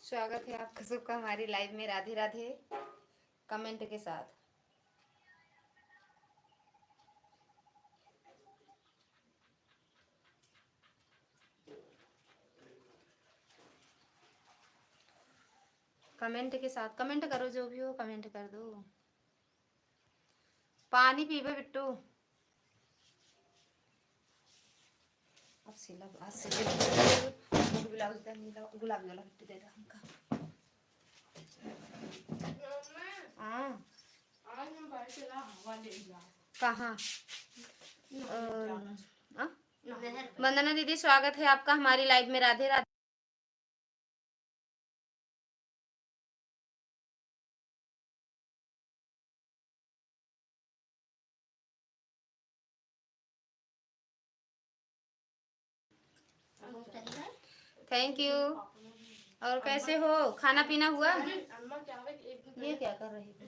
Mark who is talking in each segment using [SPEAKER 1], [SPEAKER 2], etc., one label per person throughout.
[SPEAKER 1] स्वागत है आपका सबका हमारी लाइव में। राधे राधे कमेंट के साथ। कमेंट के साथ कमेंट करो, जो भी हो कमेंट कर दो। पानी पीबे बिट्टू। अब सिला ब्लाउज दे, नीला गुलाबी वाला बिट्टू दे दो हमका। हाँ
[SPEAKER 2] आज हम बाहर से हवा ले लिया।
[SPEAKER 1] कहाँ? वंदना दीदी स्वागत है आपका हमारी लाइव में। राधे राधे। Thank you. और कैसे हो? खाना पीना हुआ? ये क्या कर रही है?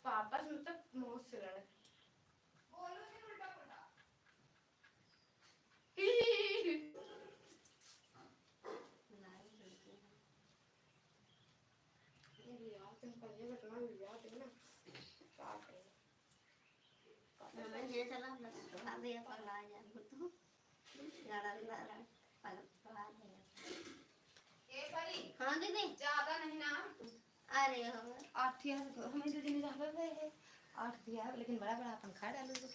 [SPEAKER 2] पापा मतलब मुंह से लड़े।
[SPEAKER 1] हाँ दीदी ज्यादा नहीं ना। अरे आठ हमें दीदी ने ज्यादा है 8 दिया, लेकिन बड़ा बड़ा पंखा डालो तो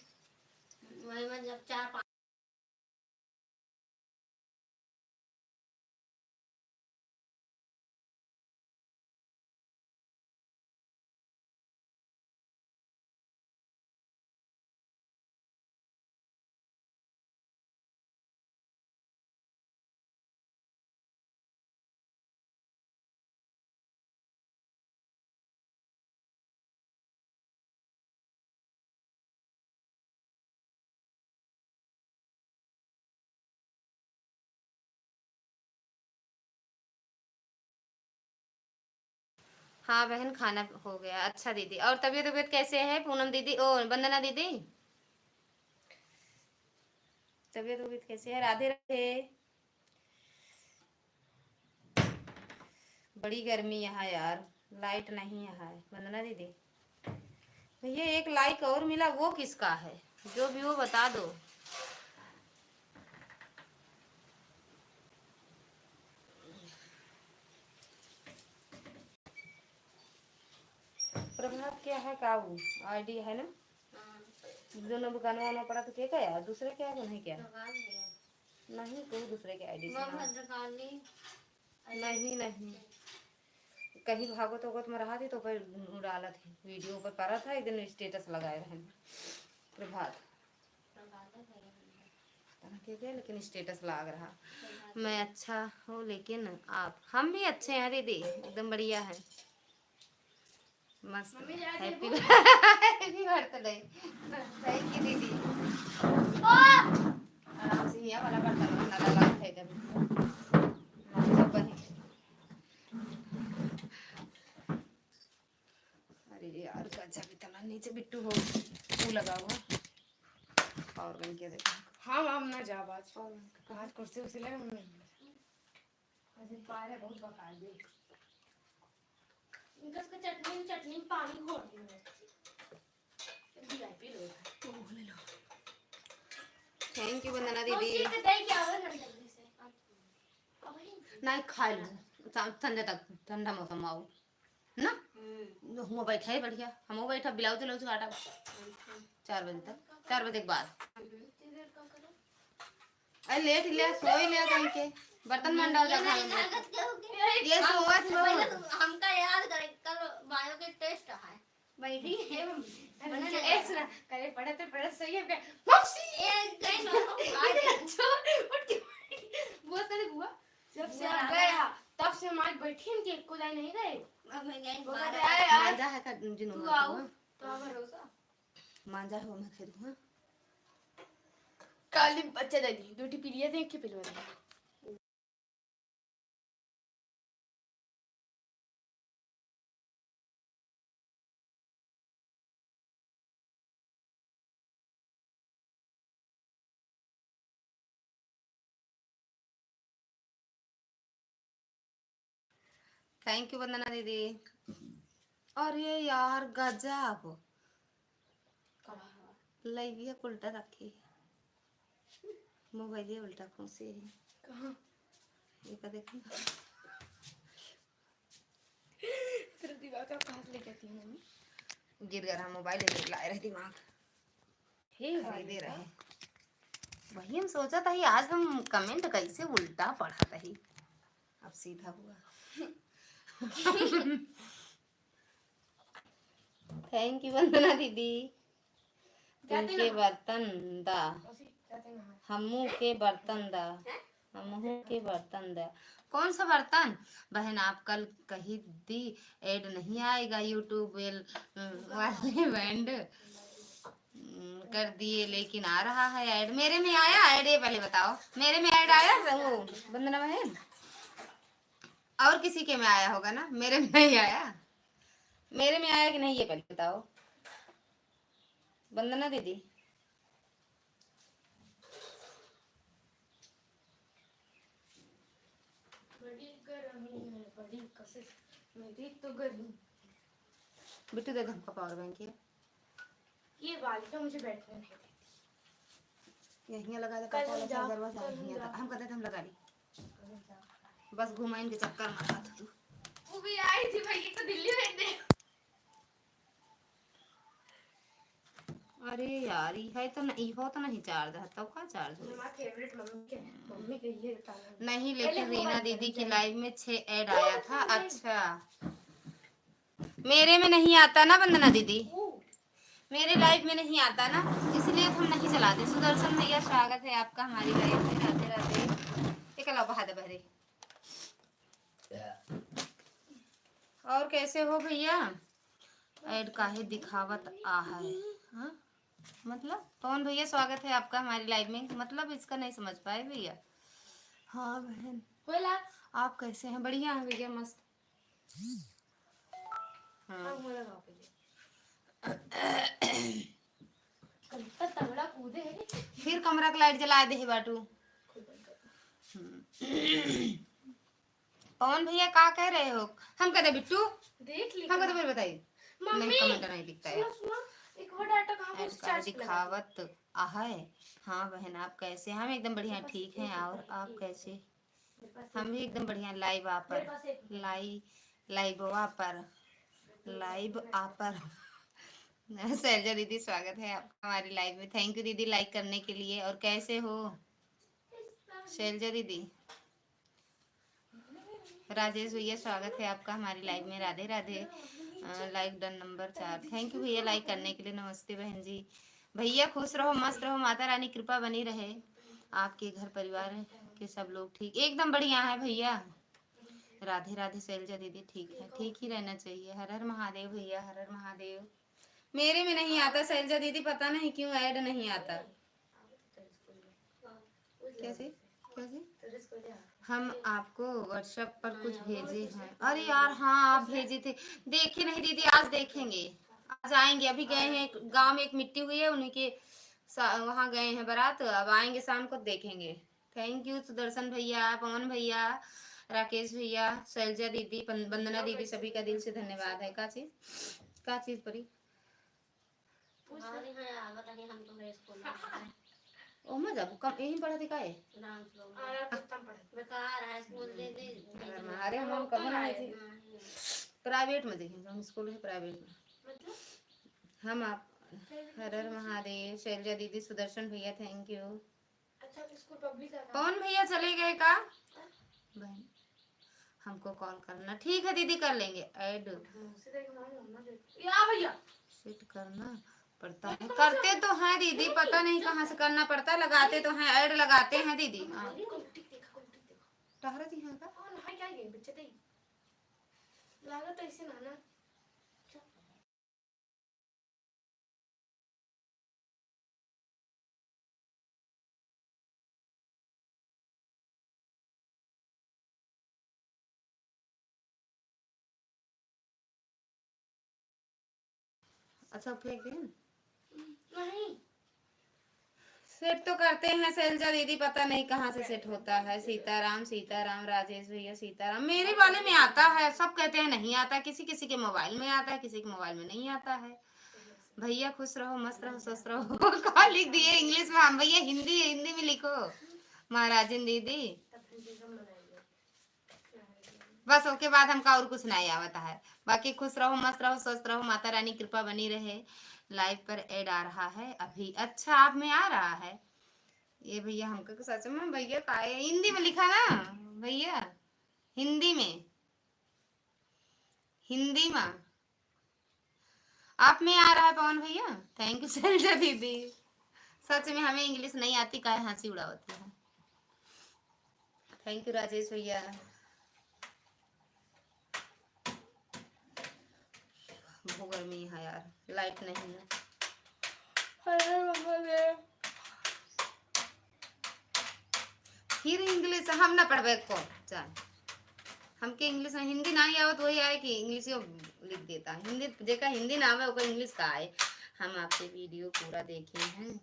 [SPEAKER 1] वही में जब 4-5 हाँ बहन खाना हो गया। अच्छा दीदी, और तबीयत तबीयत कैसे है पूनम दीदी? ओ वंदना दीदी तबीयत तबीयत कैसे है? राधे राधे। बड़ी गर्मी यहाँ यार, लाइट नहीं यहाँ है। वंदना दीदी भैया एक लाइक और मिला, वो किसका है? जो भी वो बता दो। प्रभात क्या है काबू आईडी है ना? दोनों दुकानों वाला पड़ा तो क्या यार, दूसरे क्या है नहीं क्या? नहीं कोई दूसरे के आईडी से नहीं नहीं कहीं भागो तो में रहा थी तो पर डाला थी वीडियो पर करा था, एक दिन स्टेटस लगाए रहे प्रभात के, लेकिन स्टेटस लग रहा। मैं अच्छा हूँ लेकिन आप, हम भी अच्छे हैं दीदी, एकदम बढ़िया है, मस्त। Happy birthday. थैंक यू दीदी। आराम से ही वाला बर्तन ना लगा है कभी। अरे यार गजा भी तना नीचे बिट्टू हो तू लगा हुआ और बन के देखो।
[SPEAKER 2] हाँ हम ना जा बात आज कुर्सी उसी लगे हमने आज पारे बहुत बका दे इनका चटनी चटनी पानी घोल दी मैं वीआईपी लो ले लो।
[SPEAKER 1] थैंक यू वंदना दीदी। नहीं खा लो ठंडे तक, ठंडा मौसम आओ ना। हम बैठा है बढ़िया, हम बैठा ब्लाउज ब्लाउज काटा 4 बजे तक, 4 बजे के बाद। अरे लेट लिया सो ही लिया कहीं के बर्तन मंडा जा ये सोवा लो
[SPEAKER 3] हमका याद करे कल बायो के टेस्ट है बैठी है
[SPEAKER 2] मैंने एक सुना करे पढ़े सही है मौसी
[SPEAKER 3] एक कहीं नो
[SPEAKER 2] छोड़ उठ के बुआ करे बुआ जब से आ गया तब से हमारी बैठी इनके एक को जाए नहीं गए।
[SPEAKER 3] अब मैं गई
[SPEAKER 1] मांझा है का जिन
[SPEAKER 2] तू आओ तो भरोसा
[SPEAKER 1] मांझा हो मैं खेलूं।
[SPEAKER 2] काली बच्चा दादी दूटी पीलिया देख के पिलवा दे।
[SPEAKER 1] थैंक यू वंदना दीदी। अरे यार गजब लइबिया उल्टा रखी मोबाइल उल्टा खोसे है
[SPEAKER 2] कहाँ
[SPEAKER 1] ये का देखो
[SPEAKER 2] प्रतिभा का हाथ लेके आती है मम्मी।
[SPEAKER 1] गिर गया मोबाइल लाए रहे दिमाग खरीदे रहे। वही हम सोचा था आज हम कमेंट कैसे उल्टा पढ़ा रही अब सीधा हुआ। थैंक यू वंदना दीदी। तुमके बर्तन दा हमू के बर्तन दा हमू के बर्तन दा। कौन सा बर्तन बहन आप कल कही दी ऐड नहीं आएगा यूट्यूब वाले बैंड कर दिए लेकिन आ रहा है ऐड। मेरे में आया ऐड ये पहले बताओ मेरे में ऐड आया वो वंदना बहन और किसी के में आया होगा ना मेरे में नहीं आया। मेरे में आया कि नहीं ये पहले बताओ वंदना दीदी।
[SPEAKER 2] बड़ी गर्मी है बड़ी कसम मेरी तो गर्मी।
[SPEAKER 1] बिट्टू दे दे हमका पावर बैंक
[SPEAKER 2] ये बालिका मुझे बैठने नहीं देती।
[SPEAKER 1] यहीं लगा दे
[SPEAKER 2] कल
[SPEAKER 1] पापा वाला
[SPEAKER 2] जाओ,
[SPEAKER 1] चार्जर बस
[SPEAKER 2] कल
[SPEAKER 1] यहीं
[SPEAKER 2] जाओ।
[SPEAKER 1] आता हम कहते थे हम लगा ली बस घुमाइन के चक्कर मारा था तू।
[SPEAKER 2] वो भी आई थी भाई को दिल्ली भेजने।
[SPEAKER 1] अरे यार ये है तो नहीं हो तो नहीं चार्ज है तब का चार्ज हो
[SPEAKER 2] मेरा फेवरेट मम्मी के ये ताला
[SPEAKER 1] नहीं लेकिन रीना दीदी की लाइव में 6 ऐड आया था। अच्छा मेरे में नहीं आता ना वंदना दीदी मेरे लाइव में नहीं आता ना इसलिए हम नहीं चलाते। सुदर्शन भैया स्वागत है आपका हमारी लाइव में। राधे राधे एक अलावा बहादे बहरे और कैसे हो भैया ऐड काहे दिखावत आ है हाँ? मतलब पवन भैया स्वागत है आपका हमारी लाइव में। मतलब इसका नहीं समझ पाए भैया। हाँ बहन
[SPEAKER 2] बोला
[SPEAKER 1] आप कैसे हैं बढ़िया है भैया मस्त। हाँ
[SPEAKER 2] मुझे लगाओ कल तगड़ा कूदे है
[SPEAKER 1] फिर कमरा का लाइट जला दे बाटू। पवन भैया क्या कह रहे हो हम कहते बिट्टू
[SPEAKER 2] देख ली
[SPEAKER 1] हम कहते फिर बताइए नहीं कमेंट नहीं दिखता है
[SPEAKER 2] एक और डाटा कहाँ पे
[SPEAKER 1] ऐड का
[SPEAKER 2] चार्ज
[SPEAKER 1] दिखावत है। हाँ बहन आप कैसे हम एकदम बढ़िया ठीक हैं और आप कैसे हम भी एकदम बढ़िया लाइव आपर लाइव आपर शैलजा दीदी स्वागत है आपका हमारी लाइव में। थैंक यू दीदी लाइक करने के लिए। और कैसे हो शैलजा दीदी। राजेश भैया स्वागत है आपका हमारी लाइव में। Radhe Radhe like done number 4। Thank you भैया लाइक करने के लिए। नमस्ते बहन जी। भैया खुश रहो मस्त रहो माता रानी कृपा बनी रहे आपके घर परिवार के सब लोग ठीक एकदम बढ़िया है भैया। राधे राधे शैलजा दीदी ठीक ही रहना चाहिए। हर हर महादेव भैया हर हर महादेव। मेरे में नहीं आता शैलजा दीदी पता नहीं क्यों ऐड नहीं आता। कैसे हम आपको व्हाट्सएप पर कुछ भेजे हैं। अरे यार हाँ आप भेजे थे देखे नहीं दीदी आज देखेंगे आज आएंगे। अभी गए हैं गांव में एक मिट्टी हुई है उन्हीं के वहाँ गए हैं बारात अब आएंगे शाम को देखेंगे। थैंक यू सुदर्शन भैया पवन भैया राकेश भैया शैलजा दीदी वंदना दीदी सभी का दिल से धन्यवाद है। का चीज परी ओ मैं जब कम यही पढ़ा दिखाए
[SPEAKER 3] बेकार है स्कूल दे दे
[SPEAKER 1] अरे हम कब ना थी प्राइवेट में देखें हम स्कूल है प्राइवेट में हम आप हर हर महादेव शैलजा दीदी सुदर्शन भैया थैंक यू।
[SPEAKER 2] अच्छा स्कूल पब्लिक है
[SPEAKER 1] कौन भैया चले गए का बहन हमको कॉल करना ठीक है दीदी कर लेंगे ऐड
[SPEAKER 2] या भैया
[SPEAKER 1] सेट करना पड़ता है। करते तो हैं दीदी पता नहीं कहाँ से करना पड़ता लगाते तो हैं ऐड लगाते हैं दीदी। टहरा दी हैं का
[SPEAKER 2] क्या बच्चे लागत ऐसे ना
[SPEAKER 1] अच्छा फेंक दें।
[SPEAKER 2] नहीं
[SPEAKER 1] सेट तो करते हैं शैलजा दीदी, पता नहीं कहाँ से सेट होता है। सीताराम सीताराम, राजेश भैया सीताराम। मेरे वाले में आता है, सब कहते हैं नहीं आता, किसी किसी के मोबाइल में आता है, किसी के मोबाइल में नहीं आता है। भैया खुश रहो मस्त रहो स्वस्थ रहो। कहाँ लिख दिए इंग्लिश में? हम भैया हिंदी हिंदी में लिखो। महाराजन दीदी बस, उसके बाद हमका और कुछ नहीं आवता है। बाकी खुश रहो मस्त रहो स्वस्थ रहो, माता रानी कृपा बनी रहे। लाइव पर ऐड आ रहा है अभी। अच्छा आप में आ रहा है ये भैया? हमको सच में भैया का है, हिंदी में लिखा ना भैया, हिंदी में, हिंदी में आप में आ रहा है पवन भैया। थैंक यू शैलजा दीदी। सच में हमें इंग्लिश नहीं आती, का हंसी उड़ाती है। थैंक यू राजेश भैया। बहुत गर्मी है यार, लाइट नहीं है। फिर इंग्लिश हम ना पढ़वे को जान, हमके इंग्लिश में हिंदी नहीं आवत, वही आए कि इंग्लिश लिख देता। हिंदी जेका हिंदी ना आवे ओका इंग्लिश का आए। हम आपके वीडियो पूरा देखे हैं।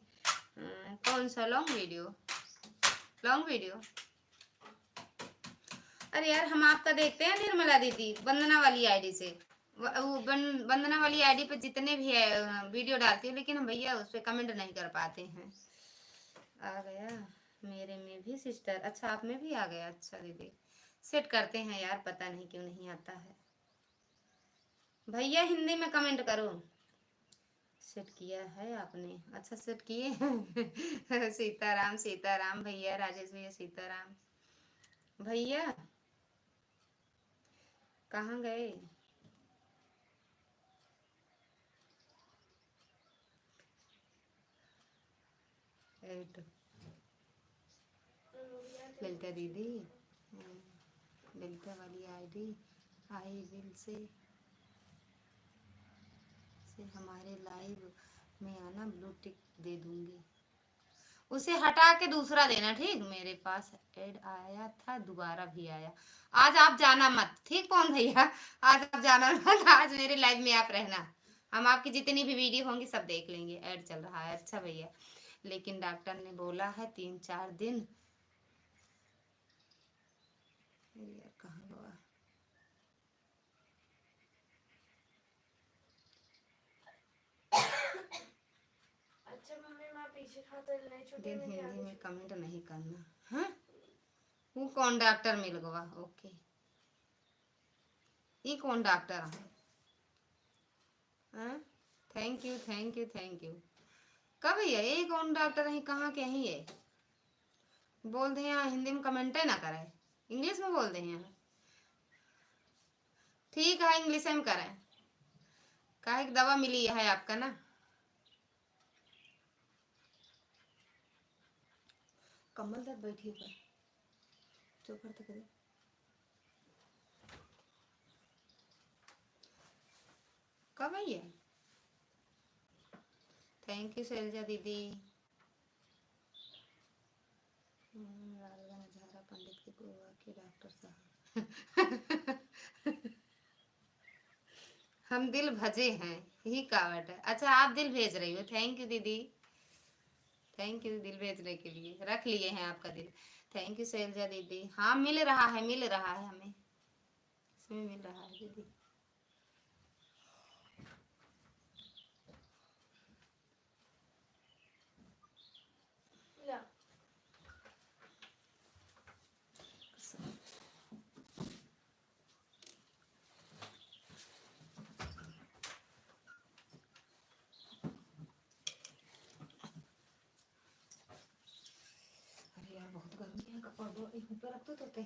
[SPEAKER 1] कौन सा लॉन्ग वीडियो? Long video? अरे यार हम आपका देखते हैं निर्मला दीदी, वंदना वाली आईडी से। वंदना वाली आईडी पे जितने भी है वीडियो डालती है, लेकिन हम भैया उस पर कमेंट नहीं कर पाते हैं। आ गया मेरे में भी सिस्टर। अच्छा आप में भी आ गया। अच्छा दीदी सेट करते हैं यार, पता नहीं क्यों नहीं आता है। भैया हिंदी में कमेंट करो। सेट किया है आपने? अच्छा सेट किए। सीताराम सीताराम भैया, राजेश भैया सीताराम। भैया कहाँ गए? ललिता दीदी, ललिता वाली आईडी आई विल से हमारे लाइव में आना, ब्लू टिक दे दूंगी। उसे हटा के दूसरा देना ठीक। मेरे पास ऐड आया था, दोबारा भी आया। आज आप जाना मत ठीक कौन भैया, आज आप जाना मत। आज मेरे लाइव में आप रहना, हम आपकी जितनी भी वीडियो होंगी सब देख लेंगे। ऐड चल रहा है अच्छा भैया, लेकिन डॉक्टर ने बोला है 3-4 दिन। यार कहाँ गया?
[SPEAKER 2] अच्छा मम्मी मैं पीछे खाता नहीं छोटे
[SPEAKER 1] दिन
[SPEAKER 2] में
[SPEAKER 1] हिंदी में कमेंट नहीं करना। हाँ वो कौन डॉक्टर मिल गया? ओके ये कौन डॉक्टर है? हाँ thank you thank you thank you. कब है ये कौन डॉक्टर है? कहाँ के हैं ये? बोल दे यहाँ हिंदी में कमेंट ना करे, इंग्लिश में बोल दे यहाँ। ठीक है इंग्लिश में करें, काहे की दवा मिली है आपका ना। कमल दर्द बैठी है चुप कर करे। कब आई है? थैंक यू शैलजा दीदी। लालगंज झारा पंडित के गोवा के डॉक्टर साहब। हम दिल भजे हैं, यही कावट है। अच्छा आप दिल भेज रही हो, थैंक यू दीदी। थैंक यू दिल भेजने के लिए, रख लिए हैं आपका दिल। थैंक यू शैलजा दीदी। हाँ मिल रहा है हमें, इसमें मिल रहा है दीदी।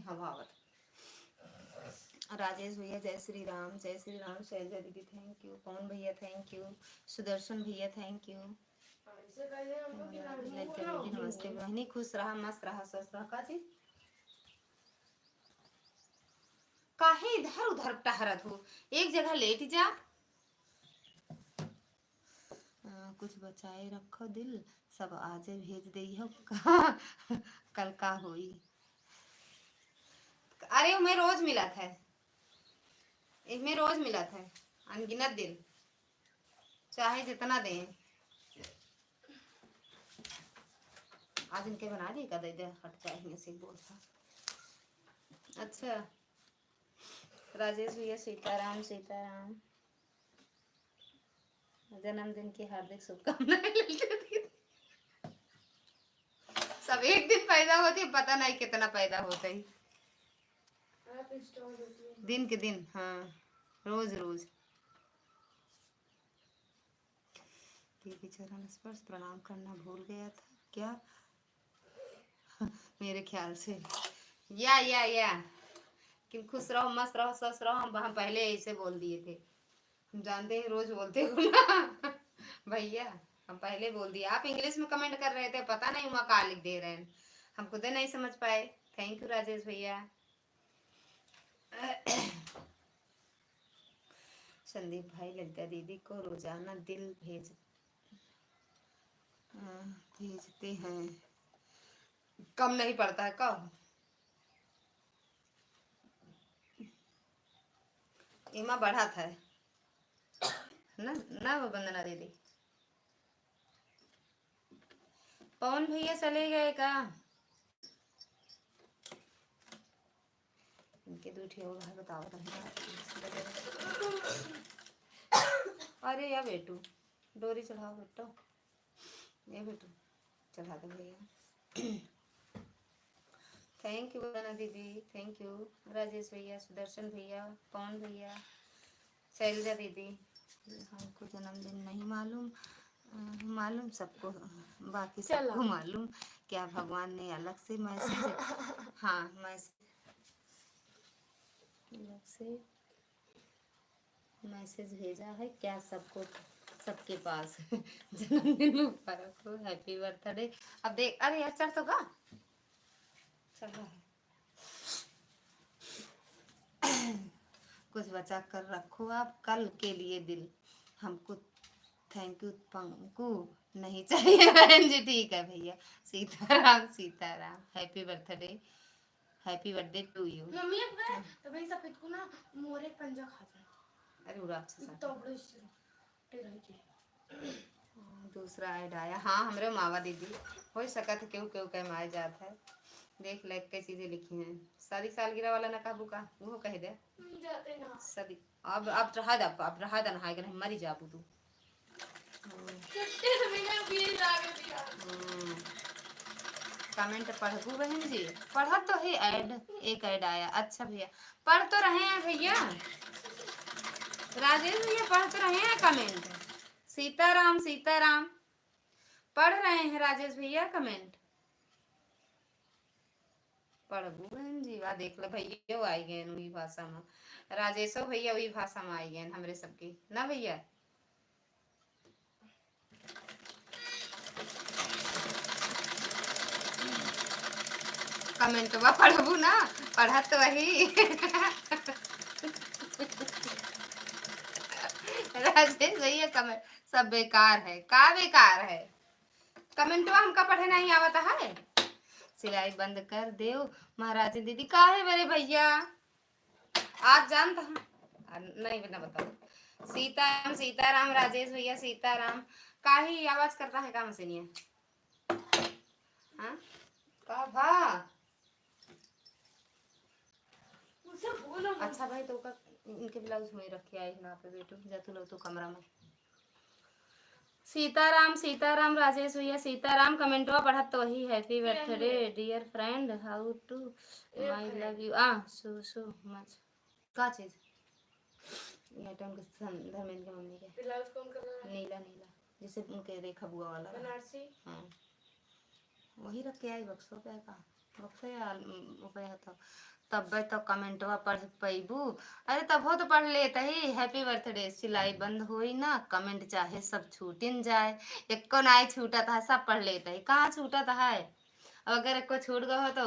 [SPEAKER 1] हवा आवत। राजेश भैया जय श्री राम शैलजा दीदी थैंक यू। पवन भैया थैंक यू। सुदर्शन भैया थैंक यू। नमस्ते बहनी, खुश रहा मस्त रहा स्वस्थ रहा। का चीज काहे इधर उधर टहरत हो, एक जगह लेट जा। कुछ बचाए रखो दिल, सब आजे भेज दे हो। कल का होई? अरे मैं रोज मिला था, एक में रोज मिला था अनगिनत दिन। चाहे जितना दें। आज इनके बना दी का दे दे हट जाएंगे से बोल था। अच्छा राजेश भैया सीताराम सीताराम, जन्मदिन की हार्दिक शुभकामनाएं। सब एक दिन पैदा होती है, पता नहीं कितना पैदा होता ही दिन के दिन। हाँ रोज रोज देवी चरण स्पर्श प्रणाम करना भूल गया था क्या? मेरे ख्याल से या कि खुश रहो मस्त रहो स्वस्थ रहो। हम पहले ऐसे बोल दिए थे, हम जानते हैं रोज बोलते हो ना भैया, हम पहले बोल दिए। आप इंग्लिश में कमेंट कर रहे थे, पता नहीं वहाँ क्या लिख दे रहे हैं, हम खुद नहीं समझ पाए। थैंक यू राजेश भैया। संदीप भाई ललिता दीदी को रोजाना दिल भेजते हैं, कम नहीं पड़ता है कब? इमा बढ़ा था ना ना वो वंदना दीदी। पवन भैया चले गए का? इनके दूठी हो गए बताओ अरे या बेटू डोरी चढ़ाओ बेटो, ये बेटू चढ़ा दो भैया। थैंक यू वंदना दीदी, थैंक यू राजेश भैया, सुदर्शन भैया, पवन भैया, शैलजा दीदी। हमको जन्मदिन नहीं मालूम, मालूम सबको, बाकी सबको मालूम। क्या भगवान ने अलग से मैसेज हाँ मैसेज भेजा है क्या सबको, सबके पास जन्मदिन मुबारक हो, हैप्पी बर्थडे। अब देख अरे यार चढ़ तो गा चढ़ रहा है। कुछ बचा कर रखो आप कल के लिए दिल, हमको थैंक यू पंकु नहीं चाहिए बहन जी। ठीक है भैया, Sitaram Sitaram, happy birthday, happy birthday to you.
[SPEAKER 2] Mummy अब गए तो भाई सफेद को ना मोरे पंजा खा जाए।
[SPEAKER 1] अरे उड़ा अच्छा
[SPEAKER 2] तो बड़े टेढ़े के
[SPEAKER 1] दूसरा ऐड आया। हाँ हमरे मावा दीदी हो सका था क्यों क्यों कह माए जात है। देख लाइक कई चीजें लिखी हैं। शादी सालगिरह वाला ना काबू का वो कह दे
[SPEAKER 2] जाते ना
[SPEAKER 1] सदी अब रहा दा अब रहा दा नहाए के नहीं मरी जाबू तू। कमेंट पढ़ू बहन जी, पढ़ा तो है ऐड, एक ऐड आया। अच्छा भैया पढ़ तो रहे हैं भैया, राजेश भैया पढ़ तो रहे हैं कमेंट। सीताराम सीताराम पढ़ रहे हैं राजेश भैया कमेंट। पढ़बू बहन जी वा देख ले भैया वो आई गए वही भाषा में, राजेशो भैया वही भाषा में आई गए हमरे सबके ना भैया। कमेंट बा पढ़बू ना, पढ़ा तो वही राजेश भैया कमेंट सब बेकार है, का बेकार है कमेंटवा हमका पढ़े नहीं आवता है। सिलाई बंद कर दे महाराज दीदी का है मेरे भैया, आज जानता हूँ नहीं बना बताओ। सीताराम सीताराम राजेश भैया सीताराम, का ही आवाज करता है का मशीनिया हाँ का भा अच्छा भाई तो का इनके ब्लाउज में रखे आए ना पे बेटू जा तू लो तो कमरा में। सीताराम सीताराम राजेश भैया सीताराम कमेंटवा पढ़ा तो वही happy birthday dear friend how to my love you so so much का चीज ये तो उनके धर्मेंद्र की मम्मी के
[SPEAKER 2] ब्लाउज कौन कर रहा है?
[SPEAKER 1] नीला नीला जिसे उनके रेखा बुआ वाला
[SPEAKER 2] बनारसी
[SPEAKER 1] हाँ वही रख के आई बक्सों पे का बक्सो या पे तो तब तो कमेंटवा पढ़ पैबू। अरे तब हो तो पढ़ लेता ही हैप्पी बर्थडे सिलाई बंद हुई ना कमेंट चाहे सब छूटिन जाए, एक को नहीं छूटा था सब पढ़ लेता ही कहाँ छूटा था है। अब अगर एक को छूट गया हो तो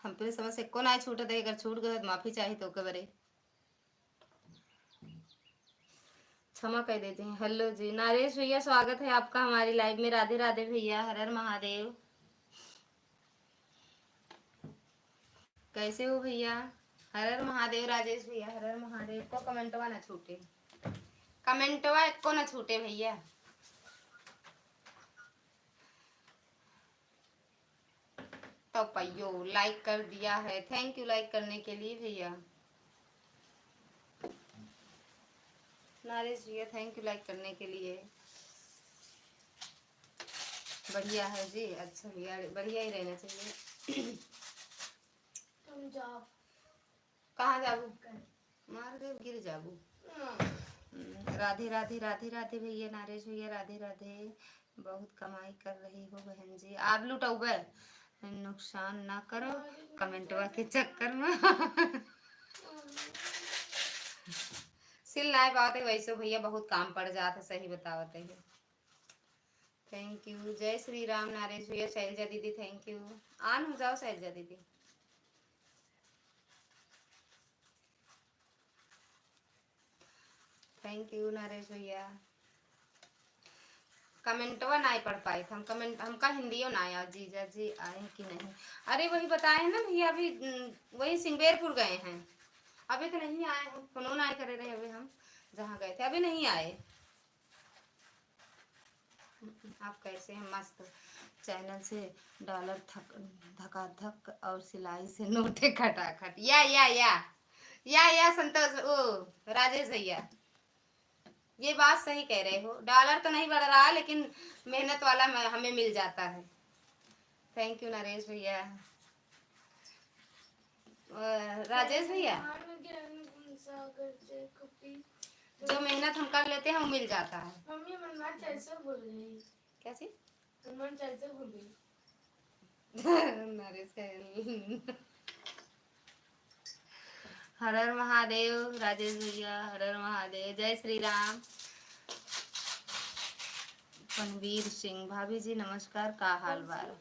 [SPEAKER 1] हम फिर समझ से को नहीं छूटा था, अगर छूट गया तो माफी चाहिए तो कबरे क्षमा कह देते हैं। हेलो जी नरेश भैया स्वागत है आपका हमारी लाइव में। राधे राधे भैया, हर हर महादेव। कैसे हो भैया? हर हर महादेव राजेश भैया, हर हर महादेव। को कमेंटवा ना छूटे, कमेंटवा को ना छूटे भैया। तो पयो लाइक कर दिया है, थैंक यू लाइक करने के लिए भैया। नरेश भैया थैंक यू लाइक करने के लिए। बढ़िया है जी, अच्छा भैया, बढ़िया ही रहना चाहिए।
[SPEAKER 2] तुम जाओ।
[SPEAKER 1] कहाँ जाबू? मार दे गिर जाबू। राधे राधे राधे राधे भैया, नरेश भैया राधे राधे। बहुत कमाई कर रही हो बहन जी। आप लुटौबे, नुकसान ना करो कमेंटवा के चक्कर में। सिल ना बात है वैसे भैया, बहुत काम पड़ जाता, सही बतावते हैं। थैंक यू, जय श्री राम नरेश भैया। शैलजा दीदी थैंक यू। ऑन हो जाओ शैलजा दीदी। थैंक यू नरेश भैया। कमेंटवा नहीं पढ़ पाए थे हम, कमेंट हमका हिंदियो ना आया। जीजा जी आए कि नहीं? अरे वही बताए ना भैया, अभी वही सिंगेरपुर गए हैं, अभी तो नहीं आए हम। फोन आए करे रहे अभी, हम जहाँ गए थे अभी नहीं आए। आप कैसे हैं? मस्त। चैनल से डॉलर धकाधक और सिलाई से नोटे खटाखट। या संतोष ओ राजेश भैया, ये बात सही कह रहे हो। डॉलर तो नहीं बढ़ रहा है, लेकिन मेहनत वाला हमें मिल जाता है। थैंक यू नरेश भैया। राजेश भैया, जो मेहनत हम कर लेते हैं वो मिल जाता है।
[SPEAKER 2] मम्मी मनमान कैसे बोल रही?
[SPEAKER 1] क्या चीज?
[SPEAKER 2] मनमान कैसे बोल रही?
[SPEAKER 1] नरेश हर हर महादेव राजेश भैया, हर हर महादेव। जय श्री राम। पनवीर सिंह भाभी जी नमस्कार, का हाल बार?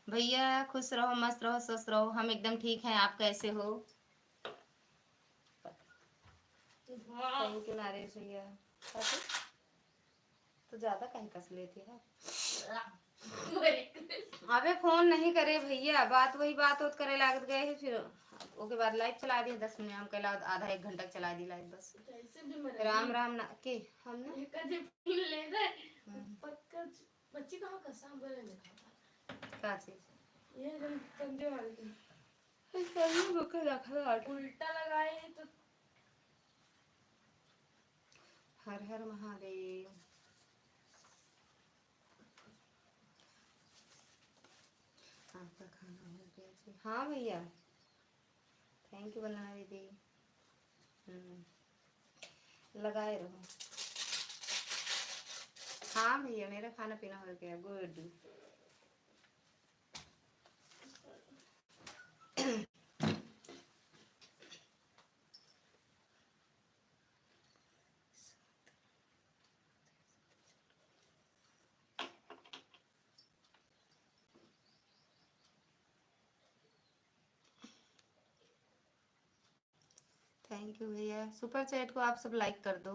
[SPEAKER 1] भैया खुश रहो, मस्त रहो, स्वस्थ रहो। हम एकदम ठीक हैं, आप कैसे हो? थैंक यू नरेश भैया। तो ज्यादा कहीं कस लेती है। अबे फोन नहीं करे भैया, बात वही बात होत करे लागत गए है, फिर ओके बाद लाइव चला दिए 10 मिनट, हम कहला आधा 1 घंटा चला दी लाइव बस। राम राम ना के हम ना
[SPEAKER 2] ले गए पक्का। बच्ची कहाँ कसा बोले लिखा
[SPEAKER 1] का चीज?
[SPEAKER 2] ये हम कंधे वाले उल्टा लगाए हैं तो।
[SPEAKER 1] हर हर महादेव। आपका खाना हो गया जी? हाँ भैया थैंक यू बनाना दीदी। लगाए रहो। हाँ भैया मेरा खाना पीना हो गया, गुड। थैंक यू भैया। सुपर चैट को आप सब लाइक कर दो।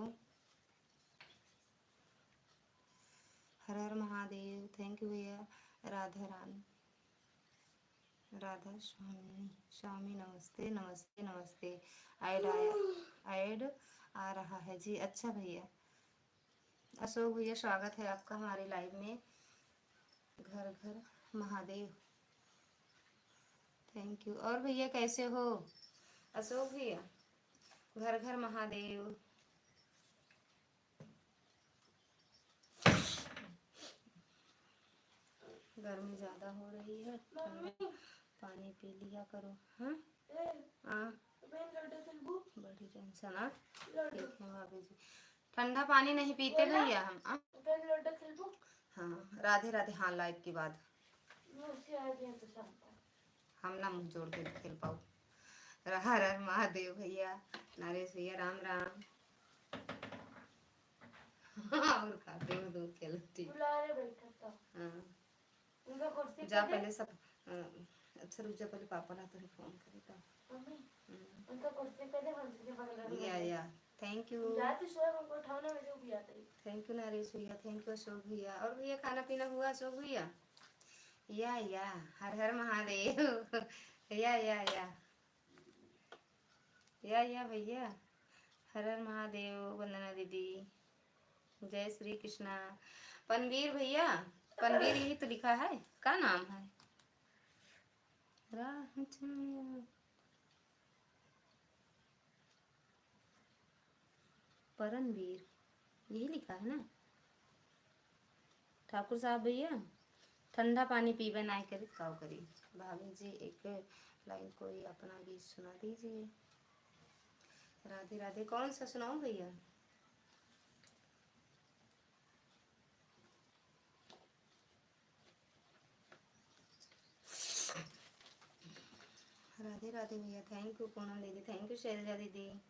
[SPEAKER 1] हर हर महादेव। थैंक यू भैया। राधा रानी, राधा स्वामी नमस्ते नमस्ते नमस्ते। ऐड आ रहा है जी। अच्छा भैया। अशोक भैया स्वागत है आपका हमारे लाइव में। घर घर महादेव। Thank you. और भैया कैसे हो अशोक भैया? घर घर महादेव। गर्मी ज्यादा हो रही है, पानी पी लिया करो। हाँ बड़ी टेंशन आ भाभी जी। ठंडा पानी नहीं पीते भैया हम। हाँ राधे राधे। हाँ लाइव के बाद हम ना मुंह जोड़ के खेल पाऊ। हर हर महादेव भैया। नरेश भैया राम राम। और खाते में दूध खेलती। हाँ जा पहले सब। अच्छा रुक जा, पहले पापा ना तेरे फोन करे था। या thank you. Thank you Naresh भैया। थैंक यू अशोक भैया। और भैया खाना पीना हुआ अशोक भैया? या हर हर महादेव। या या भैया। हर हर महादेव। वंदना दीदी, जय श्री कृष्णा। पनवीर भैया, पनवीर यही तो लिखा है, क्या नाम है? राह चुनिया। परनवीर यही लिखा है ना? ठाकुर साहब भैया, ठंडा पानी पीबे ना करी खाओ करी। भाभी जी एक लाइन कोई अपना गीत सुना दीजिए। राधे राधे। कौन सा सुनाऊं भैया? राधे राधे भैया। थैंक यू पूनम दीदी, थैंक यू शैलजा दीदी।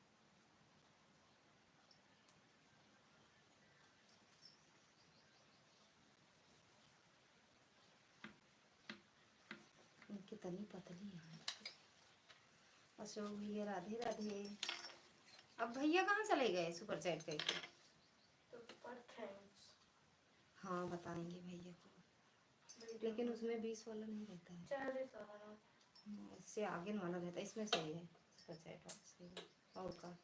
[SPEAKER 1] इनकी तनी पतली है। अशोक भैया राधे राधे। अब भैया कहाँ चले गए सुपर चैट करके? हाँ बताएंगे भैया को, लेकिन उसमें 20 वाला नहीं रहता है, इससे आगे वाला रहता है। इसमें सही है सुपर चैट और सही है। और का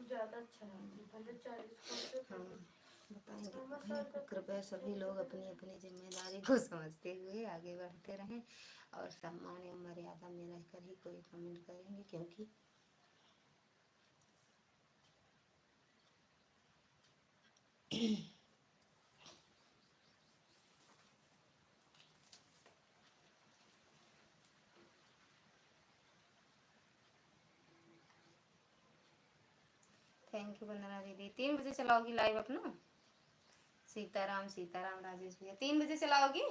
[SPEAKER 2] ज़्यादा अच्छा है।
[SPEAKER 1] हाँ बताएंगे भैया को। कृपया सभी लोग अपनी अपनी जिम्मेदारी को समझते हुए आगे बढ़ते रहें और सम्मान एवं मर्यादा में रहकर ही कोई कमेंट करेंगे, क्योंकि थैंक यू वंदना दीदी। 3 बजे चलाओगी लाइव अपना? सीताराम सीताराम। राजेश भैया 3 बजे चलाओगी?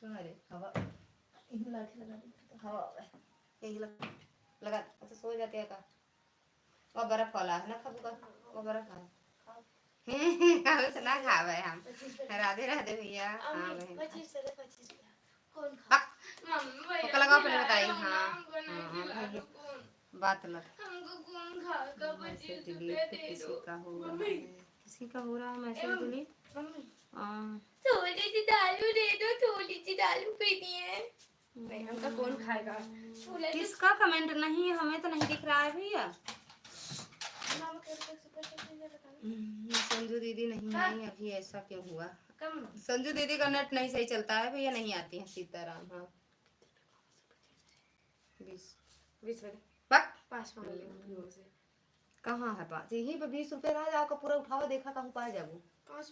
[SPEAKER 1] अरे हवा लाठी लगा दी तो हवा यही लगा अच्छा सो जाते हैं का? वो बर्फ वाला है ना खबू का? वो बर्फ है हम ना खावे हम। राधे राधे भैया। हाँ बहन पक्का लगाओ पहले बताइए। हाँ हाँ भैया बात लग मैसेज डिलीट किसी का हो रहा है, किसी का हो रहा है मैसेज डिलीट।
[SPEAKER 2] थोड़ी सी दालू दे दो, थोड़ी सी दालू पीनी है। नहीं हमका कौन खाएगा?
[SPEAKER 1] किसका कमेंट नहीं? हमें तो नहीं दिख रहा है भैया। संजू दीदी नहीं आई अभी, ऐसा क्यों हुआ? संजू दीदी का नेट नहीं सही चलता है भैया, नहीं आती है। सीताराम। हाँ 20
[SPEAKER 2] पाँच
[SPEAKER 1] कहाँ है 5? यहीं पे 20 रुपए रहा जाओ का पूरा उठावा देखा कहूँ पा जाबू।
[SPEAKER 2] 5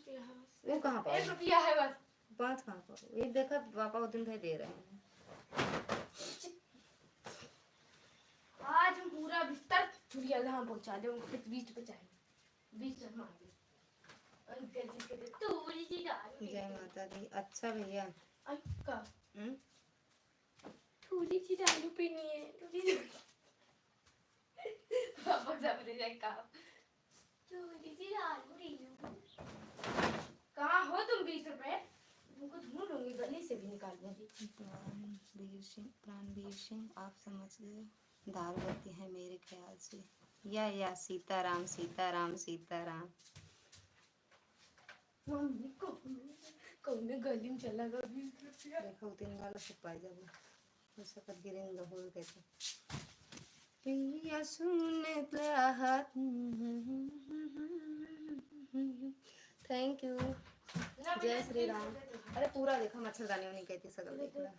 [SPEAKER 1] वो कहाँ पर?
[SPEAKER 2] 1 रुपया है बस।
[SPEAKER 1] 5 कहाँ पर? ये देखा पापा उस दिन दे रहे हैं।
[SPEAKER 2] आज हम पूरा बिस्तर चुड़िया धाम पहुंचा दे। उनको 20 रुपए चाहिए। 20 रुपए मांगे।
[SPEAKER 1] जय माता दी। अच्छा भैया
[SPEAKER 2] थोड़ी सी दारू पीनी है। पापा सब रे कहा थोड़ी सी दारू पी लो। कहाँ हो तुम? 20 रुपए तुमको ढूंढूंगी, गली से भी निकाल दूंगी।
[SPEAKER 1] प्राणवीर सिंह आप समझ गए, दारू होती है मेरे ख्याल से। या सीताराम सीताराम सीताराम।
[SPEAKER 2] मम्मी को कौन गली में चला गया? 20 रुपया
[SPEAKER 1] देखो 3 वाला सब पाई जाबो ऐसा कर गिरेंगे होल कैसे पिया सुने प्याहत। Thank you. जय श्री राम। अरे पूरा देखा, मच्छरदानी नहीं कहती सकल देखना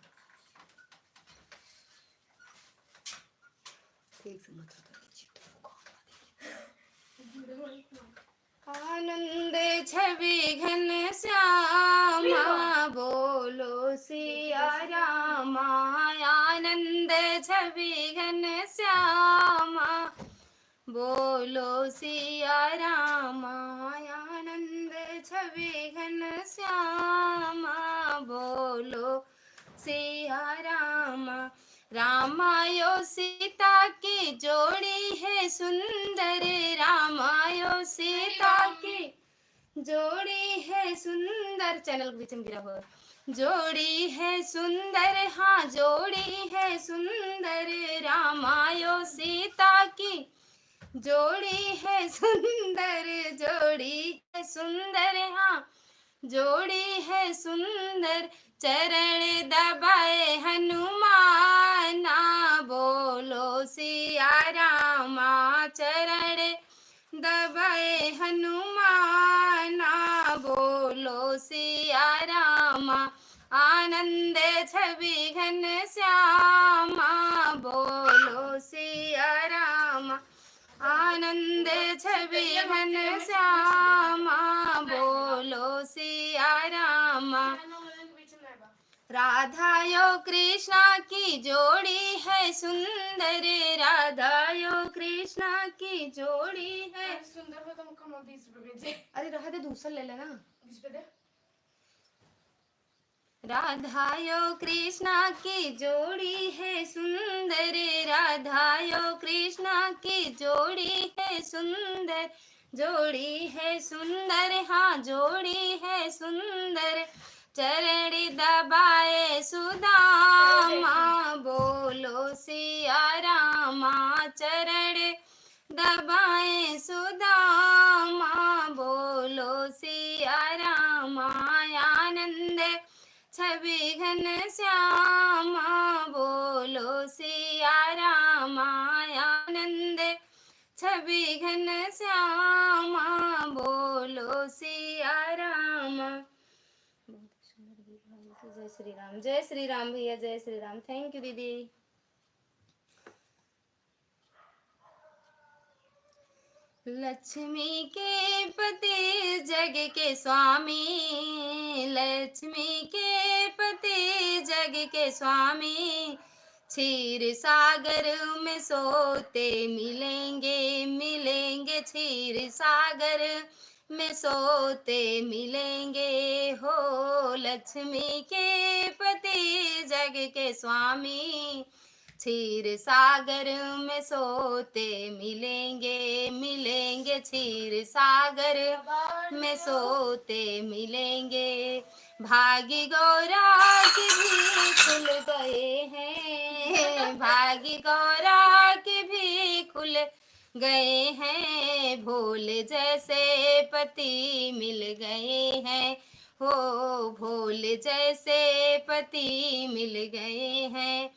[SPEAKER 1] ठीक से मच्छरदानी। आनंद छवि घन श्यामा बोलो सिया रामा। आनंद छवि घन श्यामा बोलो सिया रामा। आनंद छवि घन श्यामा बोलो सिया रामा। रामायो सीता की जोड़ी है सुंदर। रामायो सीता की जोड़ी है सुंदर। चैनल के बीच में गिरा हुआ। जोड़ी है सुंदर, हाँ जोड़ी है सुंदर। रामायो सीता की जोड़ी है सुंदर। जोड़ी है सुंदर, हाँ जोड़ी है सुंदर चरण दबाए हनुमाना बोलो सिया रामा चरण दबाए हनुमाना बोलो सिया रामा आनंद छवि घन श्यामा बोलो सिया रामा आनंद छवि घन श्यामा बोलो सिया रामा राधा यो कृष्णा की जोड़ी है सुंदर राधा यो कृष्णा की जोड़ी है
[SPEAKER 2] सुंदर हो तो मुझको 20 रुपए भेजे।
[SPEAKER 1] अरे रहा दे दूसरा ले लेना
[SPEAKER 2] 20 रुपए दे।
[SPEAKER 1] राधा यो कृष्णा की जोड़ी है सुंदर राधा यो कृष्णा की जोड़ी है सुंदर जोड़ी है सुंदर हाँ जोड़ी है सुंदर चरण दबाए सुदामा बोलो सिया रामा चरण दबाए सुदामा बोलो सिया रामा आनंद छवि घन श्यामा बोलो सिया रामा आनंद छवि घन श्यामा बोलो सिया रामा। जय श्री राम, जय श्री राम भैया, जय श्री राम। थैंक यू दीदी। लक्ष्मी के पति जग के स्वामी लक्ष्मी के पति जग के स्वामी क्षीर सागर में सोते मिलेंगे मिलेंगे क्षीर सागर में सोते मिलेंगे हो लक्ष्मी के पति जग के स्वामी क्षीर सागर में सोते मिलेंगे मिलेंगे क्षीर सागर में सोते मिलेंगे भागी गौरा के भी खुल गए हैं भागी गौरा के भी खुल गए हैं भोले जैसे पति मिल गए हैं हो भोले जैसे पति मिल गए हैं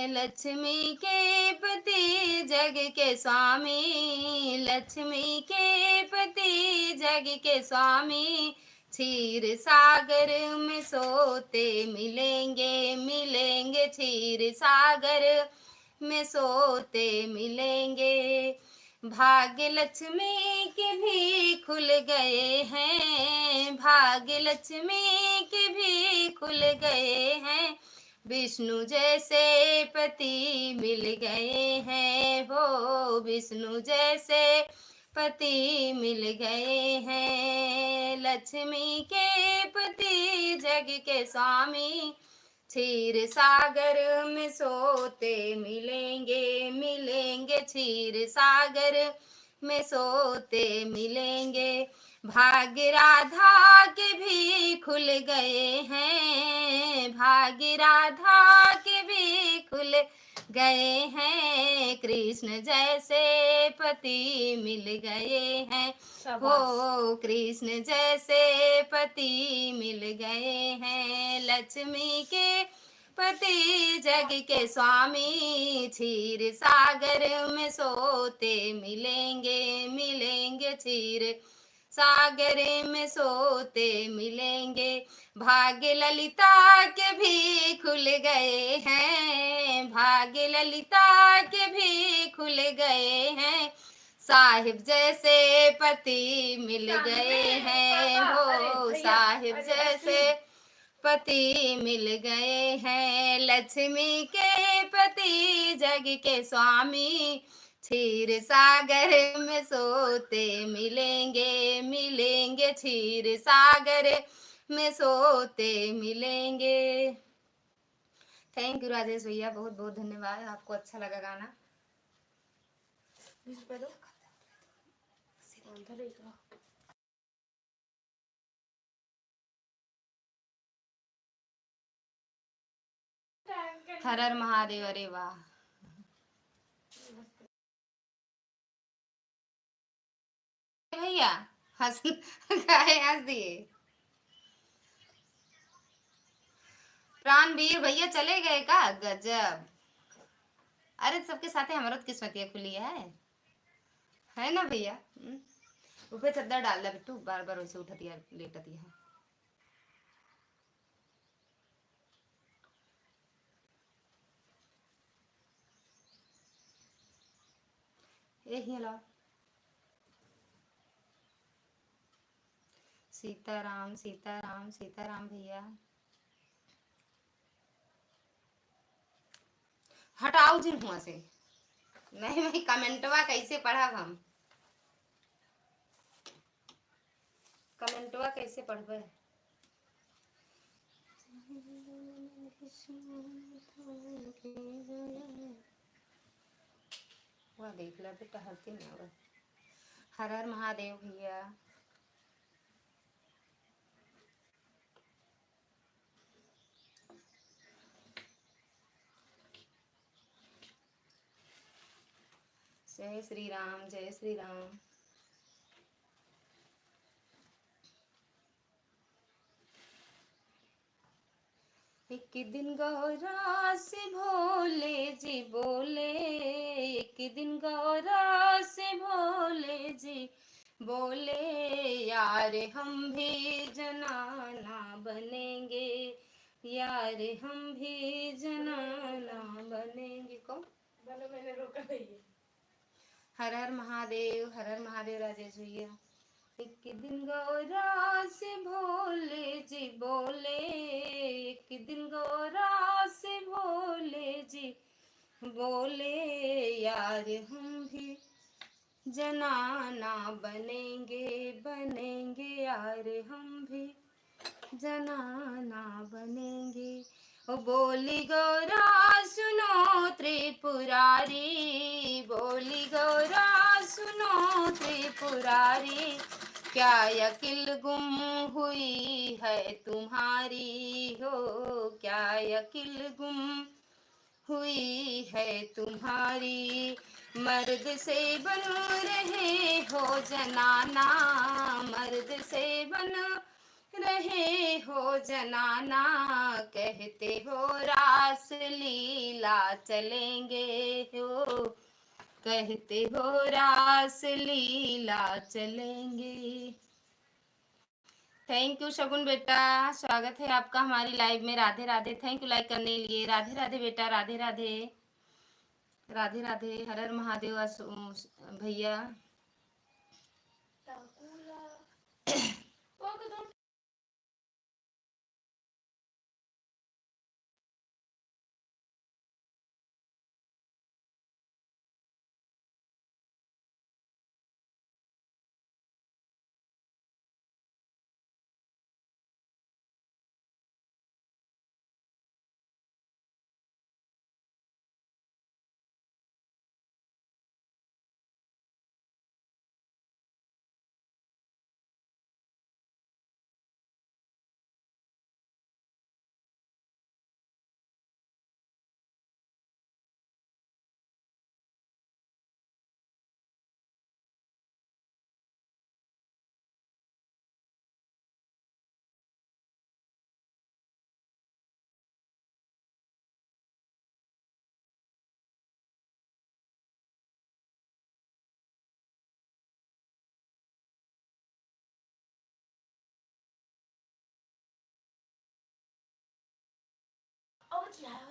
[SPEAKER 1] लक्ष्मी के पति जग के स्वामी लक्ष्मी के पति जग के स्वामी क्षीर सागर में सोते मिलेंगे मिलेंगे क्षीर सागर में सोते मिलेंगे भाग्य लक्ष्मी के भी खुल गए हैं भाग्य लक्ष्मी के भी खुल गए हैं विष्णु जैसे पति मिल गए हैं हो विष्णु जैसे पति मिल गए हैं लक्ष्मी के पति जग के स्वामी क्षीर सागर में सोते मिलेंगे मिलेंगे क्षीर सागर में सोते मिलेंगे भाग्य राधा के भी खुल गए हैं भाग्य राधा के भी खुल गए हैं कृष्ण जैसे पति मिल गए हैं हो कृष्ण जैसे पति मिल गए हैं लक्ष्मी के पति जग के स्वामी क्षीर सागर में सोते मिलेंगे मिलेंगे क्षीर सागर में सोते मिलेंगे भाग्य ललिता के भी खुल गए हैं भाग्य ललिता के भी खुल गए हैं साहिब जैसे पति मिल गए हैं हो साहिब जैसे पति मिल गए हैं लक्ष्मी के पति जग के स्वामी क्षीर सागर में सोते मिलेंगे मिलेंगे क्षीर सागर में सोते मिलेंगे। थैंक यू राजेश भैया बहुत बहुत धन्यवाद आपको अच्छा लगा गाना
[SPEAKER 2] 20 रुपए दो
[SPEAKER 1] हर हर महादेव अरे वाह भैया हंस गाए हंस दिए प्राणवीर भैया चले गए का? गजब। अरे सबके साथ हमारा तो किस्मतिया खुली है ना भैया। ऊपर चद्दर डाल ला बिट्टू, बार बार वैसे उठती है लेटती है। यही ला। सीताराम सीताराम सीताराम भैया। हटाओ जिन हुआ से। नहीं भाई कमेंटवा कैसे पढ़ा हम? कमेंटवा कैसे पढ़बे? वह देख ला बेटा हरती ना वह। हर हर महादेव भैया। जय श्री राम जय श्री राम। एक दिन गौरा से भोले जी बोले, एक दिन गौरा से भोले जी बोले, यार हम भी जनाना बनेंगे, यार हम भी जनाना बनेंगे। कौन
[SPEAKER 2] बोलो? मैंने रोका नहीं है।
[SPEAKER 1] हर हर महादेव, हर हर महादेव राजेश भैया। एक दिन गौरा से भोले जी बोले, एक दिन गौरा से भोले जी बोले, यार हम भी जनाना बनेंगे बनेंगे, यार हम भी जनाना बनेंगे। ओ बोली गौरा सुनो त्रिपुरारी, बोली गौरा सुनो त्रिपुरारी, क्या अकिल गुम हुई है तुम्हारी हो, क्या अकिल गुम हुई है तुम्हारी, मर्द से बन रहे हो जनाना, मर्द से बन रहे हो जनाना, कहते हो रास लीला चलेंगे हो, कहते हो रास लीला चलेंगे। थैंक यू शगुन बेटा, स्वागत है आपका हमारी लाइव में। Radhe Radhe, thank you like करने के लिए। राधे राधे बेटा, राधे राधे राधे राधे। हर हर महादेव भैया।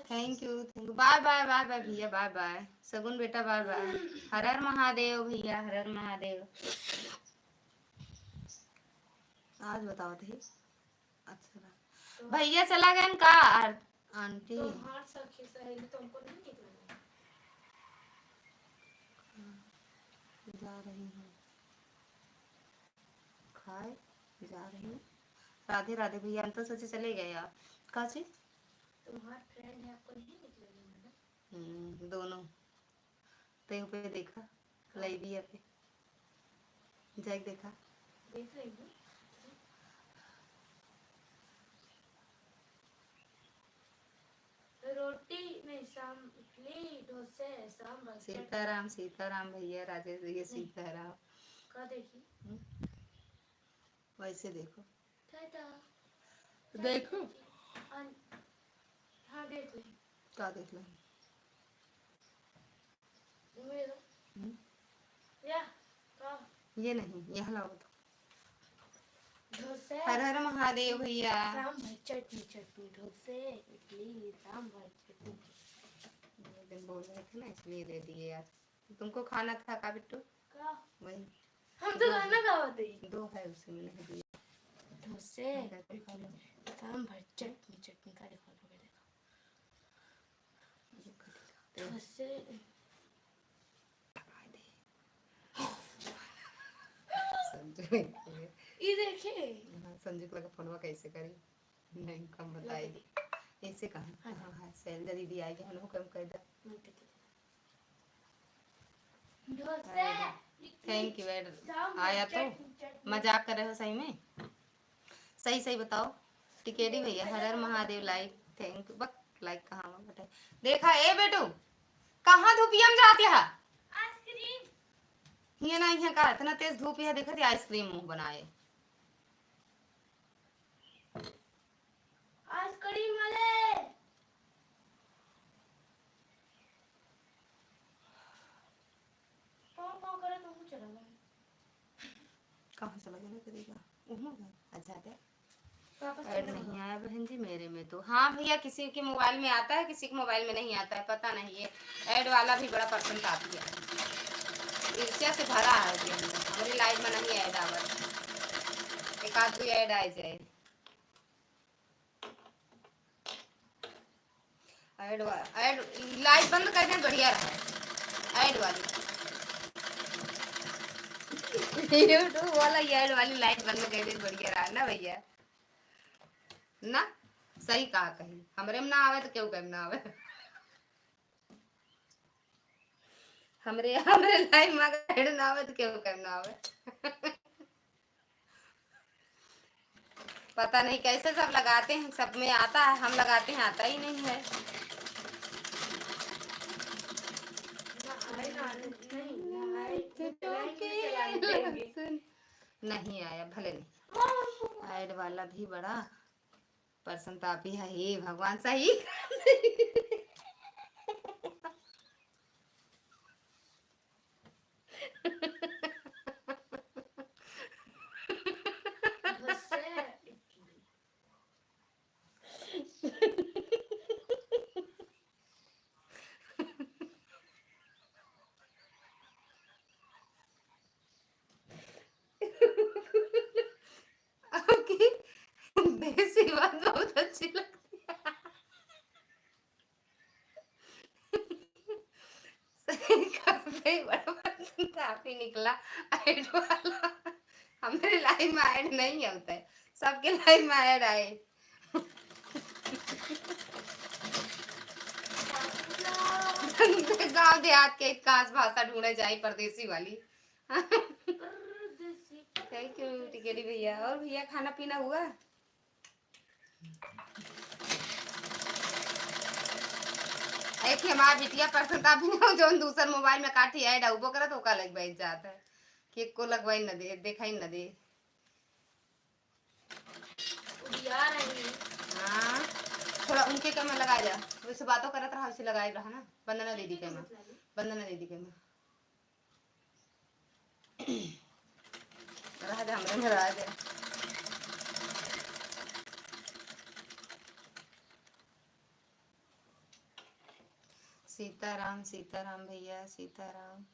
[SPEAKER 1] Thank you bye bye bye bye भैया, बाय बाय सगुन बेटा, बाय बाय। हर हर महादेव भैया, हर हर महादेव। आज बताओ थे अच्छा भैया चला गए का? आंटी
[SPEAKER 2] तुम्हार सखी सहेली तुमको नहीं निकलना
[SPEAKER 1] जा रही हूँ, खाए जा रही हूँ। राधे राधे भैया, हम तो सोचे चले गए आप का चीज।
[SPEAKER 2] तुम्हार फ्रेंड है, आपको नहीं निकलेगी।
[SPEAKER 1] दोनों ते पे देखा लाइबिया पे जाके देखा,
[SPEAKER 2] देख रही हूँ। रोटी नहीं, शाम इडली डोसे सांभर।
[SPEAKER 1] सीताराम सीताराम भैया, राजेश भैया सीताराम।
[SPEAKER 2] का देखी
[SPEAKER 1] वैसे देखो
[SPEAKER 2] टाटा
[SPEAKER 1] देखो।
[SPEAKER 2] हाँ देख ली।
[SPEAKER 1] क्या देख लो?
[SPEAKER 2] या का
[SPEAKER 1] ये नहीं, ये हलाओ तो।
[SPEAKER 2] डोसे,
[SPEAKER 1] हर हर महादेव भैया।
[SPEAKER 2] सांभर चटनी चटनी, डोसे इडली सांभर चटनी।
[SPEAKER 1] वो दिन बोल रहे थे ना इसलिए दे दिए यार। तुमको खाना था का बिट्टू?
[SPEAKER 2] का
[SPEAKER 1] वही
[SPEAKER 2] हम तो खाना खाते ही।
[SPEAKER 1] 2 है उसमें नहीं दिए।
[SPEAKER 2] डोसे
[SPEAKER 1] तो खा लो।
[SPEAKER 2] सांभर चटनी चटनी का देखो डोसे।
[SPEAKER 1] संजू
[SPEAKER 2] ये देखिए
[SPEAKER 1] संजू को लगा फोनवा कैसे करी, नहीं कम बताएगी ऐसे कहा। हाँ हाँ शैलजा दीदी आएगी, हम लोग कम कर दे।
[SPEAKER 2] डोसे
[SPEAKER 1] थैंक यू एड आया तो मजाक कर रहे हो सही में? सही सही बताओ। टिकेडी भैया हर हर महादेव लाइक थैंक यू। बक लाइक कहाँ बताए देखा ए बेटू कहाँ धूपिया में जाती है?
[SPEAKER 2] आइसक्रीम
[SPEAKER 1] ये ना यहाँ का इतना तेज धूप है देखा थी आइसक्रीम मुंह बनाए।
[SPEAKER 2] आइसक्रीम वाले पाँव पाँव करे तो मुझे चला गया।
[SPEAKER 1] कहाँ चला गया करेगा उहमा अच्छा है।
[SPEAKER 2] वापस
[SPEAKER 1] ऐड नहीं आया बहन जी मेरे में तो। हाँ भैया किसी के मोबाइल में आता है किसी के मोबाइल में नहीं आता है, पता नहीं है। ऐड वाला भी बड़ा परसेंट आती है, ईर्ष्या से भरा है जी हमारी लाइफ में नहीं ऐड आवर। एक आध कोई ऐड आ जाए। ऐड लाइट बंद कर दें बढ़िया रहा ऐड वाली। यूट्यूब वाला ऐड वाली लाइट बंद कर दे बढ़िया रहा ना भैया ना। सही कहा कहीं हमरे में ना आवे तो क्यों करना आवे। हमरे हमरे लाइफ में अगर ऐड ना आवे तो क्यों करना आवे। पता नहीं कैसे सब लगाते हैं, सब में आता है, हम लगाते हैं आता ही नहीं है। नहीं आया भले नहीं। ऐड वाला भी बड़ा पर्सन तापी है हे भगवान सही। आपकी देसी बात बहुत अच्छी लगती है। सही काफी बड़ा पर्सन काफी निकला ऐड वाला। हमारे लाइफ में ऐड नहीं होता है, सबके लाइफ में ऐड आए। गांव देहात के खास भाषा ढूंढे जाए परदेसी वाली। थैंक यू टिकेटी भैया। और भैया खाना पीना हुआ? एक हमार बिटिया पर्सन का भी ना जो दूसर मोबाइल में काठी ऐड आउबो करत ओका लग बैठ जाता है कि को लगवाई न दे देखाई न दे। हाँ थोड़ा उनके के में लगा जा वैसे बातों करत रहा वैसे लगाए रहा ना। वंदना दीदी के में वंदना दीदी के में रहा जा हमरे में रहा जा। सीताराम सीताराम भैया सीताराम।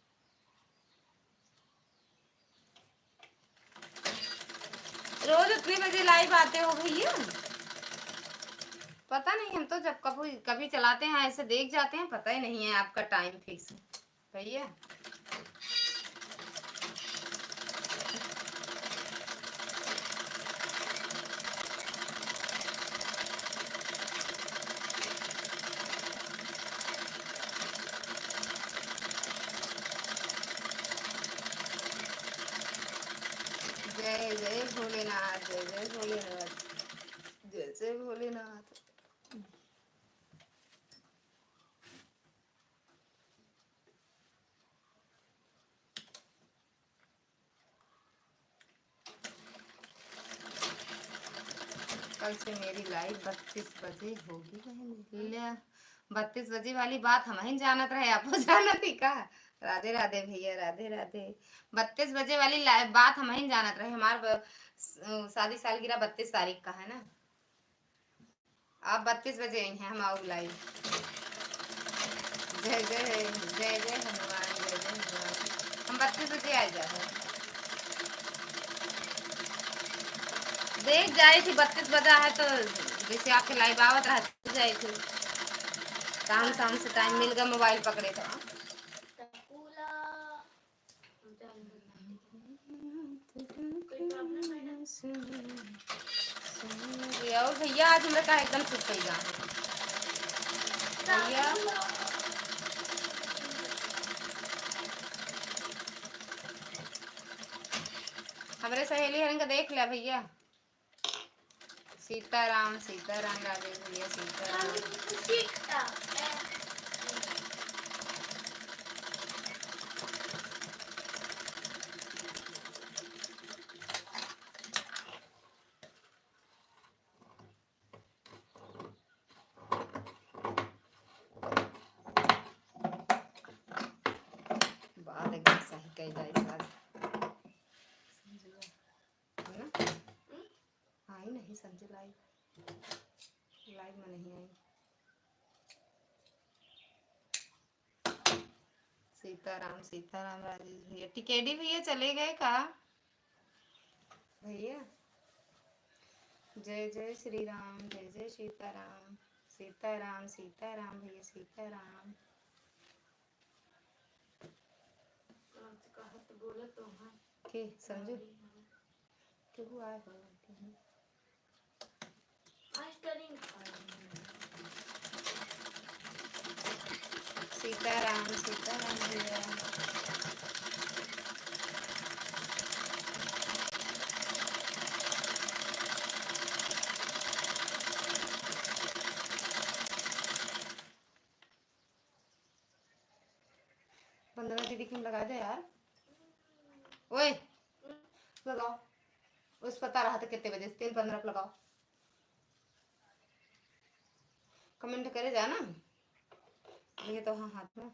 [SPEAKER 1] रोज इतने बजे लाइव आते हो भैया? पता नहीं हम तो जब कभी कभी चलाते हैं ऐसे देख जाते हैं, पता ही नहीं है आपका टाइम फिक्स भैया। जय जय भोलेनाथ जय जय भोलेनाथ जय जय भोलेनाथ। कल साल से मेरी लाइव 32 बजे होगी बहन। ले 32 बजे वाली बात हम ही जानत रहे, आप जानत ही का। राधे राधे भैया, राधे राधे। 32 बजे वाली बात हम ही जानत रहे। हमार शादी सालगिरह 32 तारीख का है ना। आप 32 बजे आई हैं, हम आओ लाइव। जय जय जय जय हनुमान, जय जय हनुमान। हम 32 बजे आ जाते। देख जाए थी 32 बजा है तो जैसे आपके लाइव आवत रहा जाए थी। काम शाम से टाइम मिल गया, मोबाइल पकड़े तो। और भैया आज हमरा का एकदम चुप गई भैया। हमारे सहेली हरन का देख लिया भैया। सीताराम सीताराम, राधे भैया सीताराम। बात एकदम सही कही जाए आई नहीं संजय लाइव में नहीं आई। सीताराम सीताराम, राजेश भैया। टिकेडी भैया चले गए का भैया। जय जय श्री राम, जय जय सीताराम। सीताराम सीताराम भैया, सीताराम। के समझो के हुआ है सीताराम सीताराम भैया। वंदना दीदी को लगा दे यार। ओए लगाओ, उस पता रहा था कितने बजे। 3:15 लगाओ, कमेंट करे जाना। ये तो हाँ हाथ में।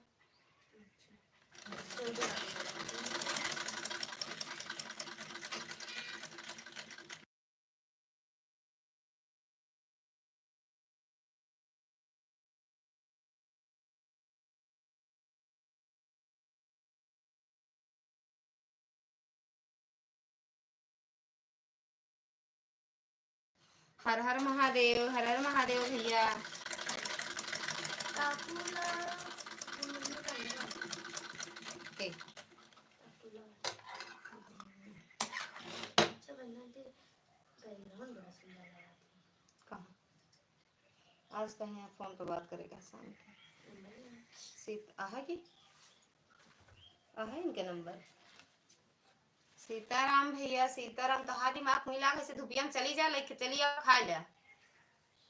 [SPEAKER 1] हर हर महादेव, हर हर महादेव भैया। आज कहीं फोन पे बात करेगा शाम की। आहा की आहा इनके नंबर। सीताराम भैया सीताराम। तो हाँ दिमाग मिला कैसे धुपिया में चली जा, लेके चली आओ खा लिया।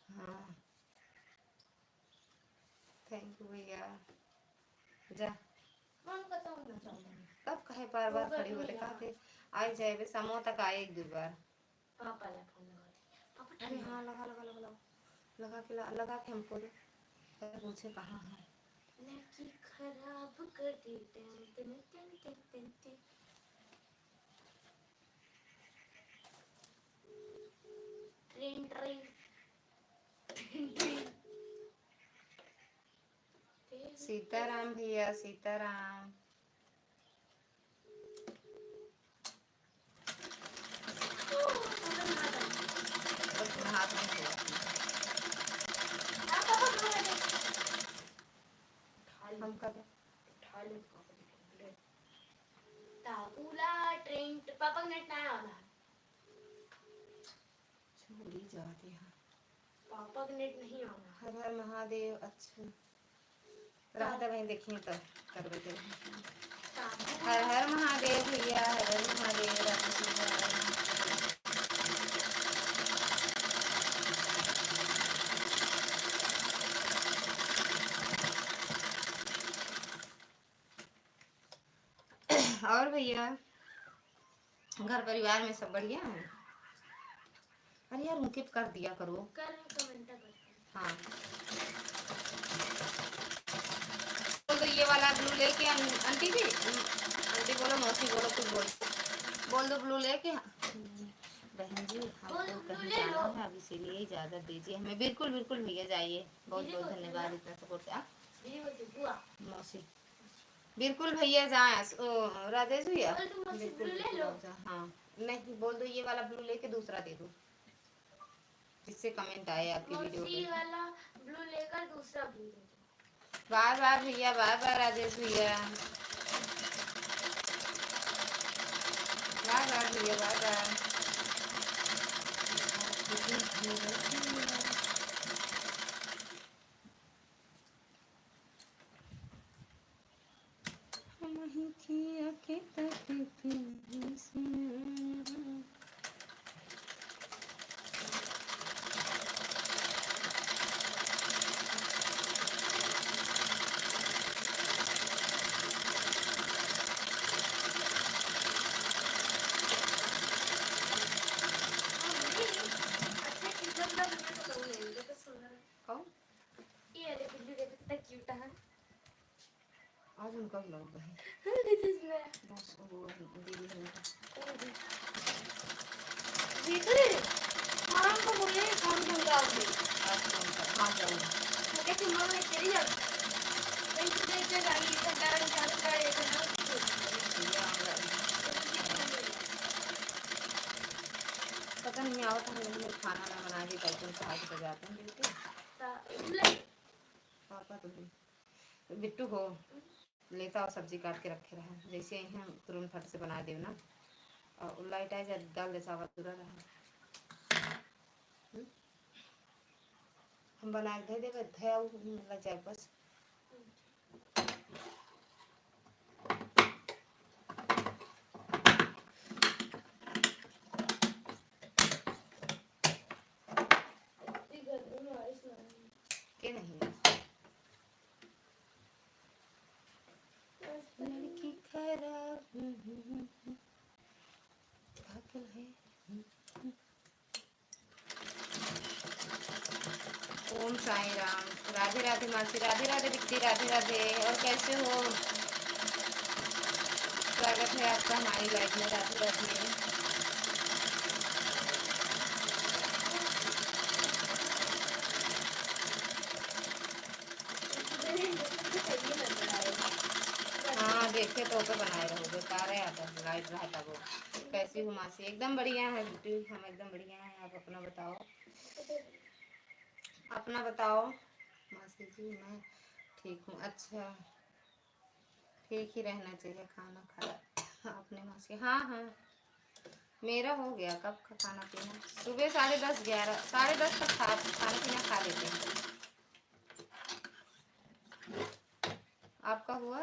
[SPEAKER 1] हाँ थैंक यू भैया। जा कब कहे बार बार खड़ी हो रहे कहते आई जाए बे समो तक आए 1-2 बार। अरे हाँ लगा लगा लगा लगा लगा के हमको दे पूछे कहाँ है।
[SPEAKER 2] लड़की खराब कर दी ट्रेन ट्रेन
[SPEAKER 1] सीताराम भैया सीताराम। हाथ में हम कब
[SPEAKER 2] ताबूला ट्रेन पापा नेट ना आना
[SPEAKER 1] छोड़ी जाती है।
[SPEAKER 2] पापा का नेट नहीं आना।
[SPEAKER 1] हर हर महादेव। अच्छा रात में देखिए तो कर देते। हर हर महादेव भैया, हर हर महादेव। और भैया घर परिवार में सब बढ़िया है। अरे यार उनके कर दिया करो।
[SPEAKER 2] कर कमेंट कर।
[SPEAKER 1] हाँ तो ये वाला ब्लू लेके आंटी जी, आंटी बोलो, मौसी बोलो, कुछ बोल दो ब्लू लेके। बहन जी हमको कहीं जाना है अब, इसीलिए इजाजत दीजिए हमें। बिल्कुल बिल्कुल भैया जाइए, बहुत बहुत धन्यवाद इतना सपोर्ट से। मौसी बिल्कुल भैया जाए। राजेश भैया बिल्कुल हाँ, नहीं बोल दो ये वाला ब्लू लेके दूसरा दे दो, जिससे कमेंट आए आपकी वीडियो पे।
[SPEAKER 2] वाला ब्लू लेकर दूसरा ब्लू दे दो।
[SPEAKER 1] बाय बाय भैया, बाय बाय राजेश भैया, बाय बाय भैया, बाय बाय। कौन?
[SPEAKER 2] ये अरे बिल्ली देखो कितना क्यूट है।
[SPEAKER 1] आज उनका ब्लॉग है। बस वो दीदी है उनका।
[SPEAKER 2] मां को बोले काम समझाओगे।
[SPEAKER 1] आज तो उनका हाँ जाऊँगा।
[SPEAKER 2] मैं कहती मां मैं तेरी जा मैं तुझे इधर गाड़ी का चालू कर देता ना।
[SPEAKER 1] पता नहीं आवत है, लेकिन खाना ना बना दी कल तुम 7 बजे आते हैं ड्यूटी। पापा तो बिट्टू हो लेता और सब्जी काट के रखे रहा, जैसे यहाँ तुरंत फट से बना देव ना, और लाइट आए जाए दाल दे चावल पूरा रहा। हम बना के दे देवे धया लग जाए बस। के नहीं लड़की खराब पागल है। ओम साई राम, राधे राधे मासी, राधे राधे बिट्टी, राधे राधे। और कैसे हो? स्वागत है आपका हमारी लाइफ में, राधे राधे। हाँ देखे तो बनाए रहोगे, तारे आता लाइट रहता वो। कैसी हो मासी? एकदम बढ़िया है बिट्टी, हम एकदम बढ़िया हैं। आप अपना बताओ, अपना बताओ मासी जी। मैं ठीक हूँ। अच्छा ठीक ही रहना चाहिए, खाना खाया आपने मासी? हाँ हाँ मेरा हो गया कब का खाना पीना, सुबह 10:30 11 10:30 तक खाना पीना खा लेते हैं। आपका हुआ?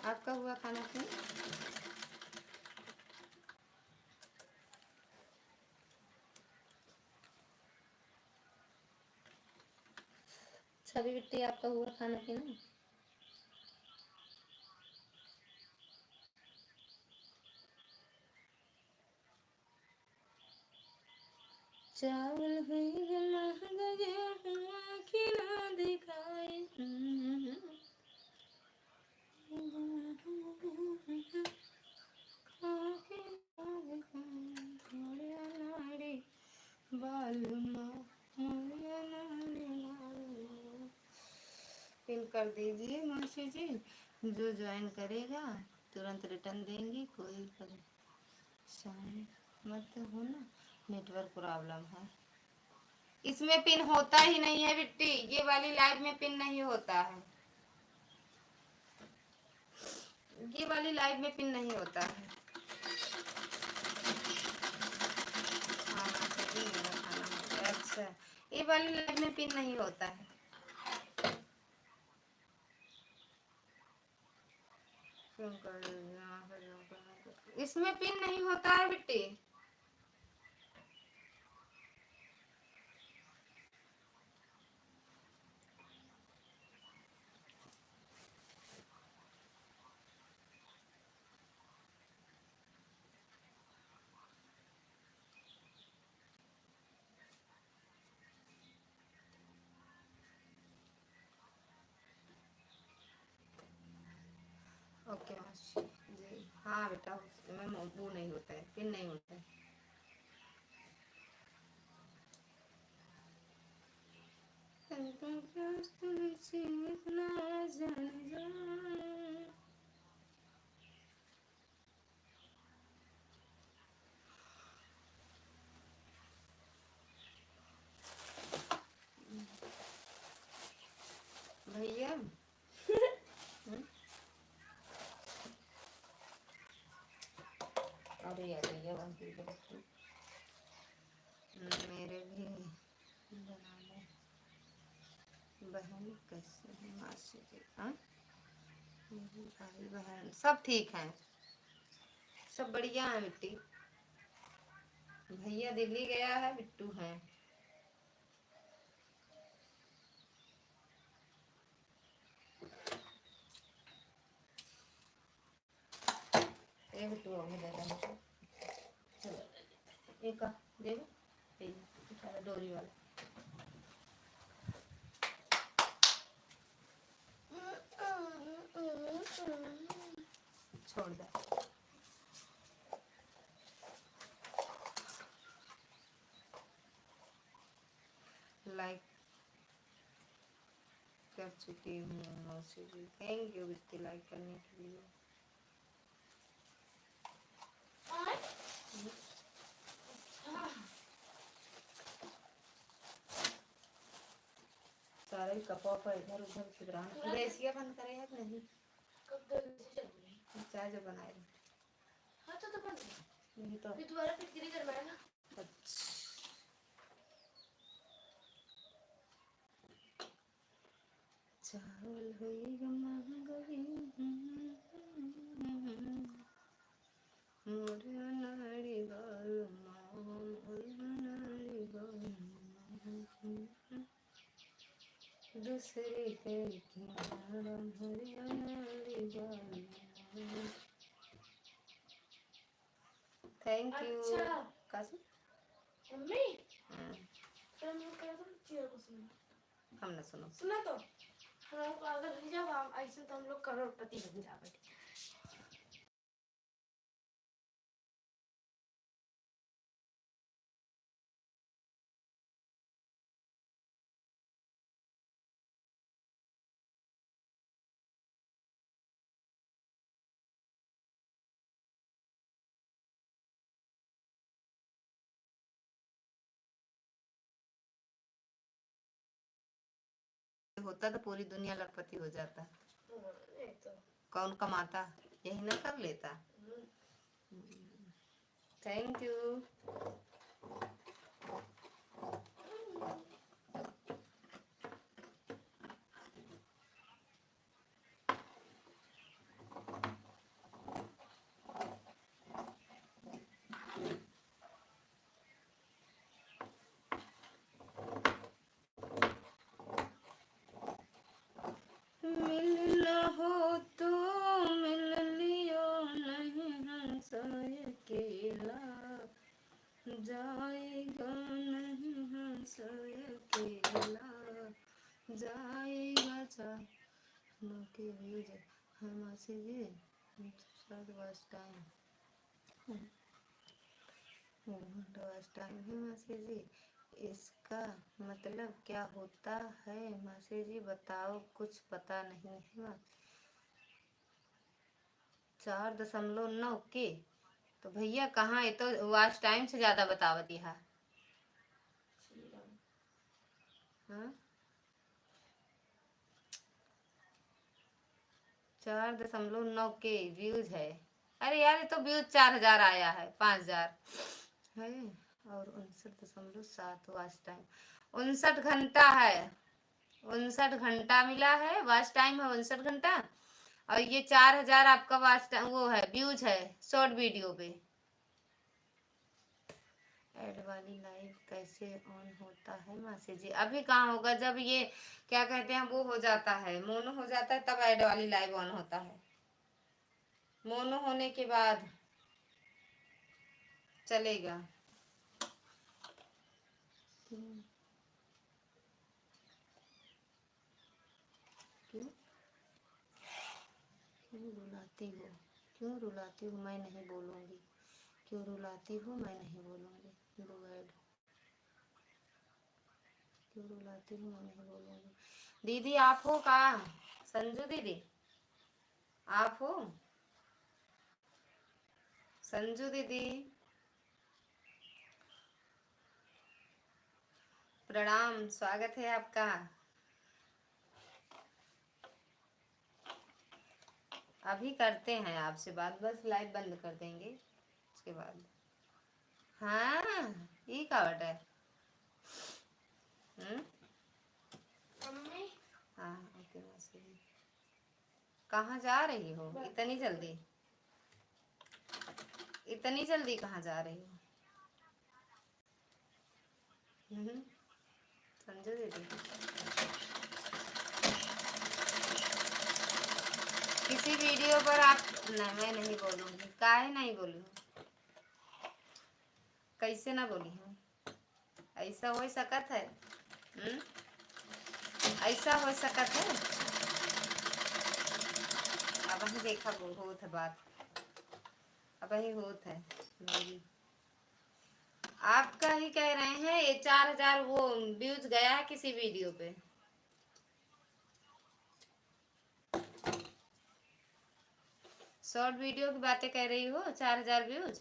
[SPEAKER 1] आपका हुआ खाना पीना? सभी बिट्टी आपका हुआ खाना पीना? चावल हुई महंगा गेहूं खिला दिखाए। पिन कर दीजिए मासी जी, जो ज्वाइन करेगा तुरंत रिटर्न देंगी। कोई परेशानी मत हो ना, नेटवर्क प्रॉब्लम है। इसमें पिन होता ही नहीं है बिट्टी, ये वाली लाइव में पिन नहीं होता है, ये वाली लाइव में पिन नहीं होता है। हाँ सही मेरा खाना हो गया। अच्छा ये वाली लाइव में पिन नहीं होता है। इसमें पिन नहीं होता है बिट्टी। ओके मासी जी। हाँ बेटा, मैम वो नहीं होता है, पिन नहीं होता है। भैया अरे यार भैया मेरे भी बनाने बहन कैसे है मासी जी? हाँ मेरे भाई बहन सब ठीक हैं, सब बढ़िया है बिट्टी। भैया दिल्ली गया है, बिट्टू है। बिट्टू हो गया, एक दे दो डोरी वाला। छोड़ दे। लाइक कर चुकी हूँ मौसी जी, थैंक यू बिट्टी लाइक करने के लिए। सारे कपा पर इधर उधर फिर एसिया बंद करे है कि नहीं?
[SPEAKER 2] कब तक चल रही
[SPEAKER 1] चाय जब बनाए रहे।
[SPEAKER 2] हाँ तो बंद
[SPEAKER 1] नहीं तो
[SPEAKER 2] फिर दोबारा फिर गिरी करवाएगा।
[SPEAKER 1] अच्छा चावल हुई महंगाई मोर नाड़ी बाल मोर नाड़ी बाल दूसरे के किनारा मोर नाड़ी बाल। Thank you.
[SPEAKER 2] अच्छा
[SPEAKER 1] काशी
[SPEAKER 2] मम्मी तो मैं कह दूं चीयर को सुना।
[SPEAKER 1] हमने सुनो
[SPEAKER 2] सुना तो हम लोग अगर जब हम ऐसे तो हम लोग करोड़पति बन जाएंगे।
[SPEAKER 1] होता तो पूरी दुनिया लखपति हो जाता।
[SPEAKER 2] तो
[SPEAKER 1] कौन कमाता, यही ना कर लेता। Thank you. मिलना हो तो मिल लियो, नहीं हंस अकेला जाएगा, नहीं हंस अकेला जाएगा। चाहे के भी है मासी जी, शायद बस टाइम है मासी जी। इसका मतलब क्या होता है मासी जी बताओ, कुछ पता नहीं है। 4.9 के तो भैया कहाँ है, तो वॉच टाइम से ज्यादा बतावत यह। हाँ 4.9 के व्यूज है। अरे यार ये तो व्यूज 4000 आया है, 5000 है और 59.7 वॉच टाइम। 59 घंटा है, 59 घंटा मिला है वॉच टाइम है, 59 घंटा। और ये 4000 आपका वॉच टाइम वो है, व्यूज है शॉर्ट वीडियो पे। ऐड वाली लाइव कैसे ऑन होता है मासी जी? अभी कहाँ होगा, जब ये क्या कहते हैं वो हो जाता है, मोनो हो जाता है तब ऐड वाली लाइव ऑन होता है। मोनो होने के बाद चलेगा। क्यों क्यों रुलाती हो, क्यों रुलाती हो, मैं नहीं बोलूँगी, क्यों रुलाती हो, मैं नहीं बोलूँगी, दो वर्ड, क्यों रुलाती हो, मैं नहीं बोलूँगी। दीदी आप हो का? संजू दीदी आप हो? संजू दीदी प्रणाम, स्वागत है आपका। अभी करते हैं आपसे बात, बस लाइव बंद कर देंगे उसके बाद। हाँ ये का बट है।
[SPEAKER 2] मम्मी
[SPEAKER 1] हाँ ओके मासी। कहाँ जा रही हो इतनी जल्दी, इतनी जल्दी कहाँ जा रही हो? संजू दीदी किसी वीडियो पर आप नहीं, मैं नहीं बोलूँगी, काहे नहीं बोलूँ, कैसे ना बोली हूँ, ऐसा हो सकत है? ऐसा हो सकत है? अब ही देखा वो होत है बात, अब ही होत है मेरी। आपका ही कह रहे हैं ये 4000 वो व्यूज गया है किसी वीडियो पे। शॉर्ट वीडियो की बातें कह रही हो, 4000 व्यूज।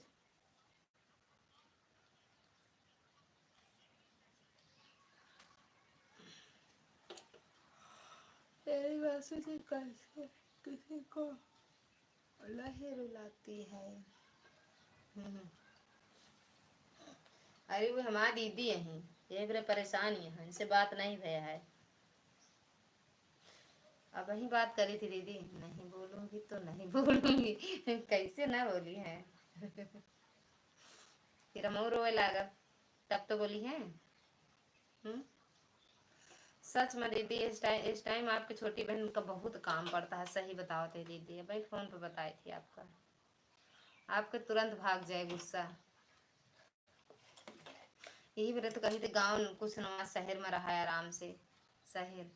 [SPEAKER 1] तेरी वैसे से कैसे किसी को लहे रुलाती है। अरे वो हमारी दीदी है, ये बड़े परेशानी है, इनसे बात नहीं भया है। अब वही बात करी थी दीदी, नहीं बोलूंगी तो नहीं बोलूंगी, कैसे ना बोली है। फिर हम रोए लगा, तब तो बोली है। सच में दीदी इस टाइम आपकी छोटी बहन का बहुत काम पड़ता है, सही बताओ थे दीदी, भाई फोन पे बताई थी आपका, आपके तुरंत भाग जाए गुस्सा। यही वजह तो कही थी गाँव कुछ ना शहर में रहा है आराम से, शहर।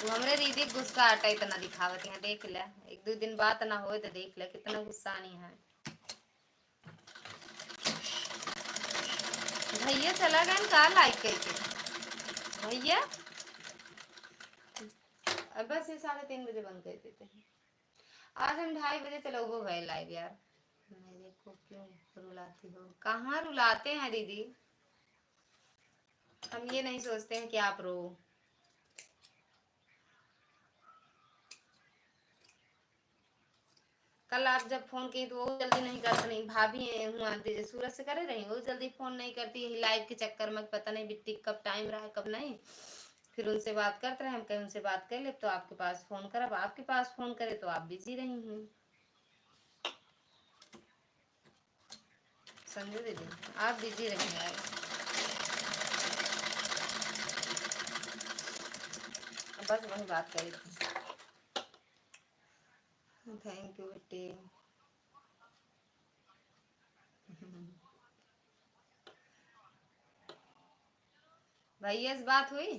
[SPEAKER 1] वो हमरे दीदी गुस्सा आटा इतना दिखावत है, देख ले एक दो दिन बात ना हो तो देख ले कितना गुस्सा नहीं है। भैया चला गया का लाइक करके भैया, अब बस ये 3:30 बजे बंद कर देते हैं। आज हम 2:30 बजे चलो वो भाई लाइव यार। मेरे को क्यों रुलाती हो, कहाँ रुलाते हैं दीदी, हम ये नहीं सोचते हैं कि आप रो। कल आप जब फोन की तो वो जल्दी नहीं करती, नहीं भाभी सूरत से करे रही, वो जल्दी फोन नहीं करती, यही लाइव के चक्कर में पता नहीं बिट्टी कब टाइम रहा कब नहीं, फिर उनसे बात करते रहे, हम कहीं उनसे बात कर ले तो आपके पास फोन कर, अब आपके पास फोन करे तो आप बिजी रही हैं। संजू दीदी आप बिजी रही हैं, बस वही बात करी थी। थैंक यू बेटी। भैया से बात हुई,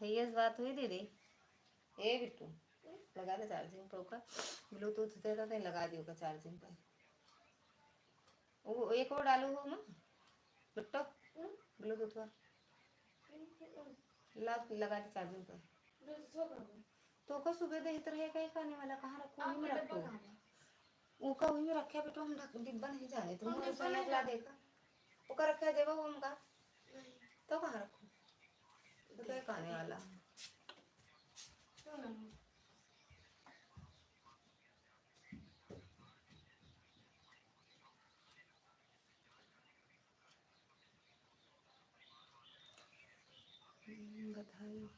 [SPEAKER 1] भैया से बात हुई दीदी। ए बिट्टू लगा दे चार्जिंग पर का, ब्लूटूथ देता तो लगा दियो का चार्जिंग पर, वो एक और डालू हो ना बिट्टो ब्लूटूथ पर लगा दे चार्जिंग पर। तो का सुबह दे इधर है कहीं खाने वाला कहाँ रखो, वहीं में रखो, वो का वहीं में रखे बेटो, हम डिब्बा नहीं जाने तुम रसोई ला देखा वो का रखा देवा वो हमका, तो कहाँ रखो तो क्या खाने वाला। बधाई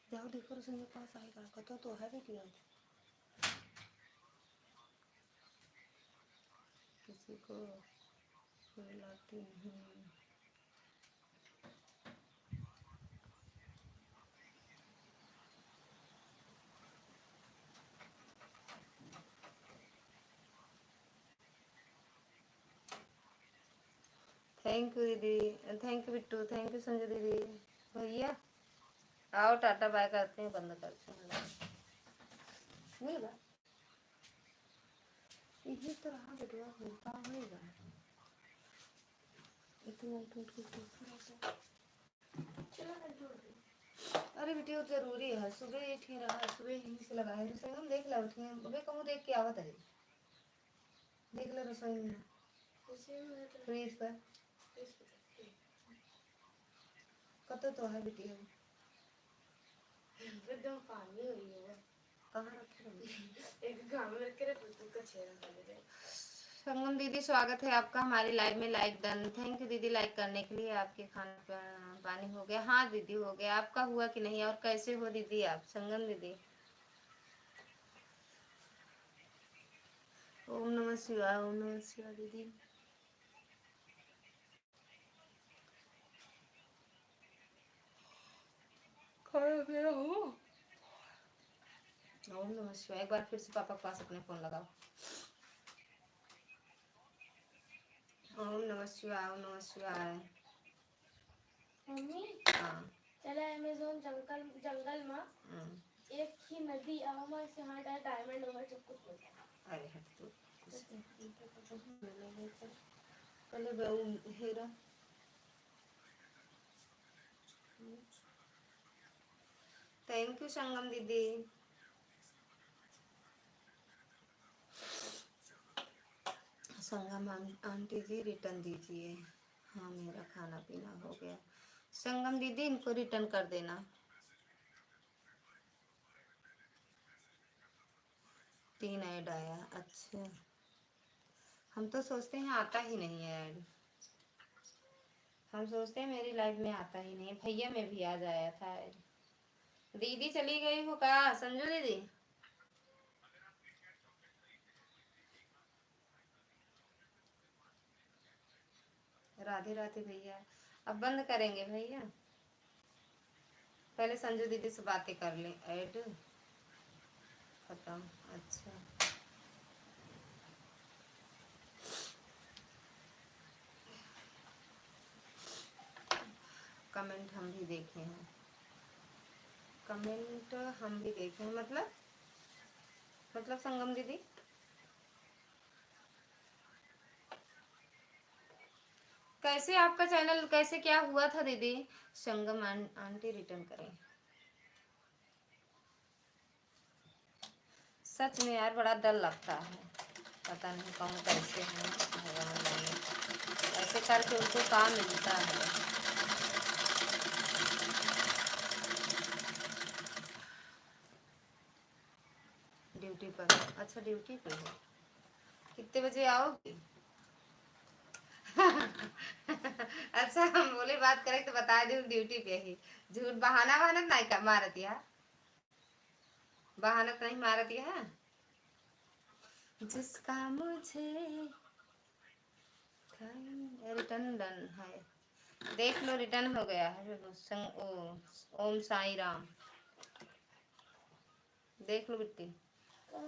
[SPEAKER 1] जाओ देखो रसोई में पास आएगा कतो तो है भी किया किसी को लाती नहीं। थैंक यू दीदी, thank you Bittu, thank you Sanjay दीदी। भैया आओ टाटा बाय करते हैं, बंद करते हैं। मिल गया यही तो रहा बेटवा, होता होगा इतना टूट के टूट। अरे बेटी वो जरूरी है, सुबह ये ठीक रहा, सुबह यहीं से लगाए रसोई हम देख ला उठी अबे कहूँ देख के आवत है, देख ला रसोई में फ्रीज पर कतो तो है बेटी
[SPEAKER 2] एकदम पानी हुई है
[SPEAKER 1] कहाँ रखे
[SPEAKER 2] एक गांव में रख के पुतू का छेड़ा कर दे।
[SPEAKER 1] संगम दीदी स्वागत है आपका हमारी लाइव में, लाइक डन, थैंक यू दीदी लाइक करने के लिए। आपके खाना पानी हो गया? हाँ दीदी हो गया, आपका हुआ कि नहीं? और कैसे हो दीदी आप संगम दीदी? ओम नमः शिवाय, ओम नमः शिवाय दीदी। खाना पीना हो? ओम नमः शिवाय। एक बार फिर से पापा के पास अपने फोन लगाओ। ओम नमः शिवाय, ओम नमः शिवाय।
[SPEAKER 2] मम्मी
[SPEAKER 1] हाँ
[SPEAKER 2] चला अमेज़न जंगल में एक ही नदी आवा से हटा डायमंड और सब कुछ मिलता है।
[SPEAKER 1] अरे हट तू पहले बहु हेरा थैंक यू संगम दीदी। संगम आंटी जी रिटर्न दीजिए। हाँ मेरा खाना पीना हो गया। संगम दीदी इनको रिटर्न कर देना। तीन ऐड आया, अच्छा हम तो सोचते हैं आता ही नहीं है ऐड, हम सोचते हैं मेरी लाइफ में आता ही नहीं है। भैया में भी आज आया था ऐड। दीदी चली गई हो का समझो दीदी? राधे राधे भैया, अब बंद करेंगे भैया, पहले संजू दीदी से बातें कर लें। ऐड खत्म, अच्छा कमेंट हम भी देखे हैं, कमेंट हम भी देखे हैं, मतलब संगम दीदी कैसे आपका चैनल कैसे क्या हुआ था दीदी? संगम आंटी रिटर्न करें। सच में यार बड़ा डर लगता है, पता नहीं कौन कैसे हैं भगवान जाने, ऐसे करके उनको काम मिलता है। ड्यूटी पर, अच्छा ड्यूटी पे हो, कितने बजे आओगे? अच्छा हम बोले बात करें तो बता दूं ड्यूटी पे ही, झूठ बहाना बहाना नहीं कर मारती है, बहाना नहीं मारती है। जिसका मुझे रिटर्न डन है, देख लो रिटर्न हो गया है। ओम साई राम, देख लो बिट्टी।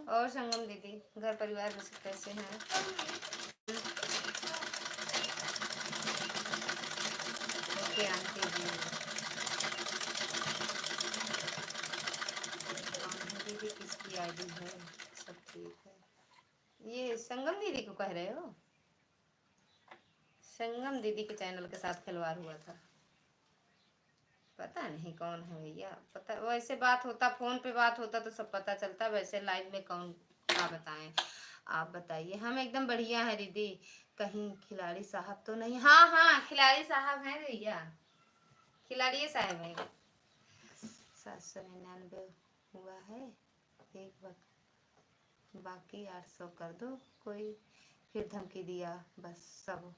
[SPEAKER 1] और संगम दीदी घर परिवार में सब कैसे हैं? ओके आंटी जी, दीदी किसकी आईडी है? सब ठीक है। ये संगम दीदी को कह रहे हो? संगम दीदी के चैनल के साथ खिलवाड़ हुआ था, पता नहीं कौन है भैया, पता वैसे बात होता फोन पे बात होता तो सब पता चलता, वैसे लाइव में कौन क्या बताएं। आप बताइए। हम एकदम बढ़िया है दीदी, कहीं खिलाड़ी साहब तो नहीं? हाँ हाँ खिलाड़ी साहब हैं भैया, खिलाड़ी साहब है। 799 हुआ है, एक वक्त बाकी 800 कर दो। कोई फिर धमकी दिया, बस सब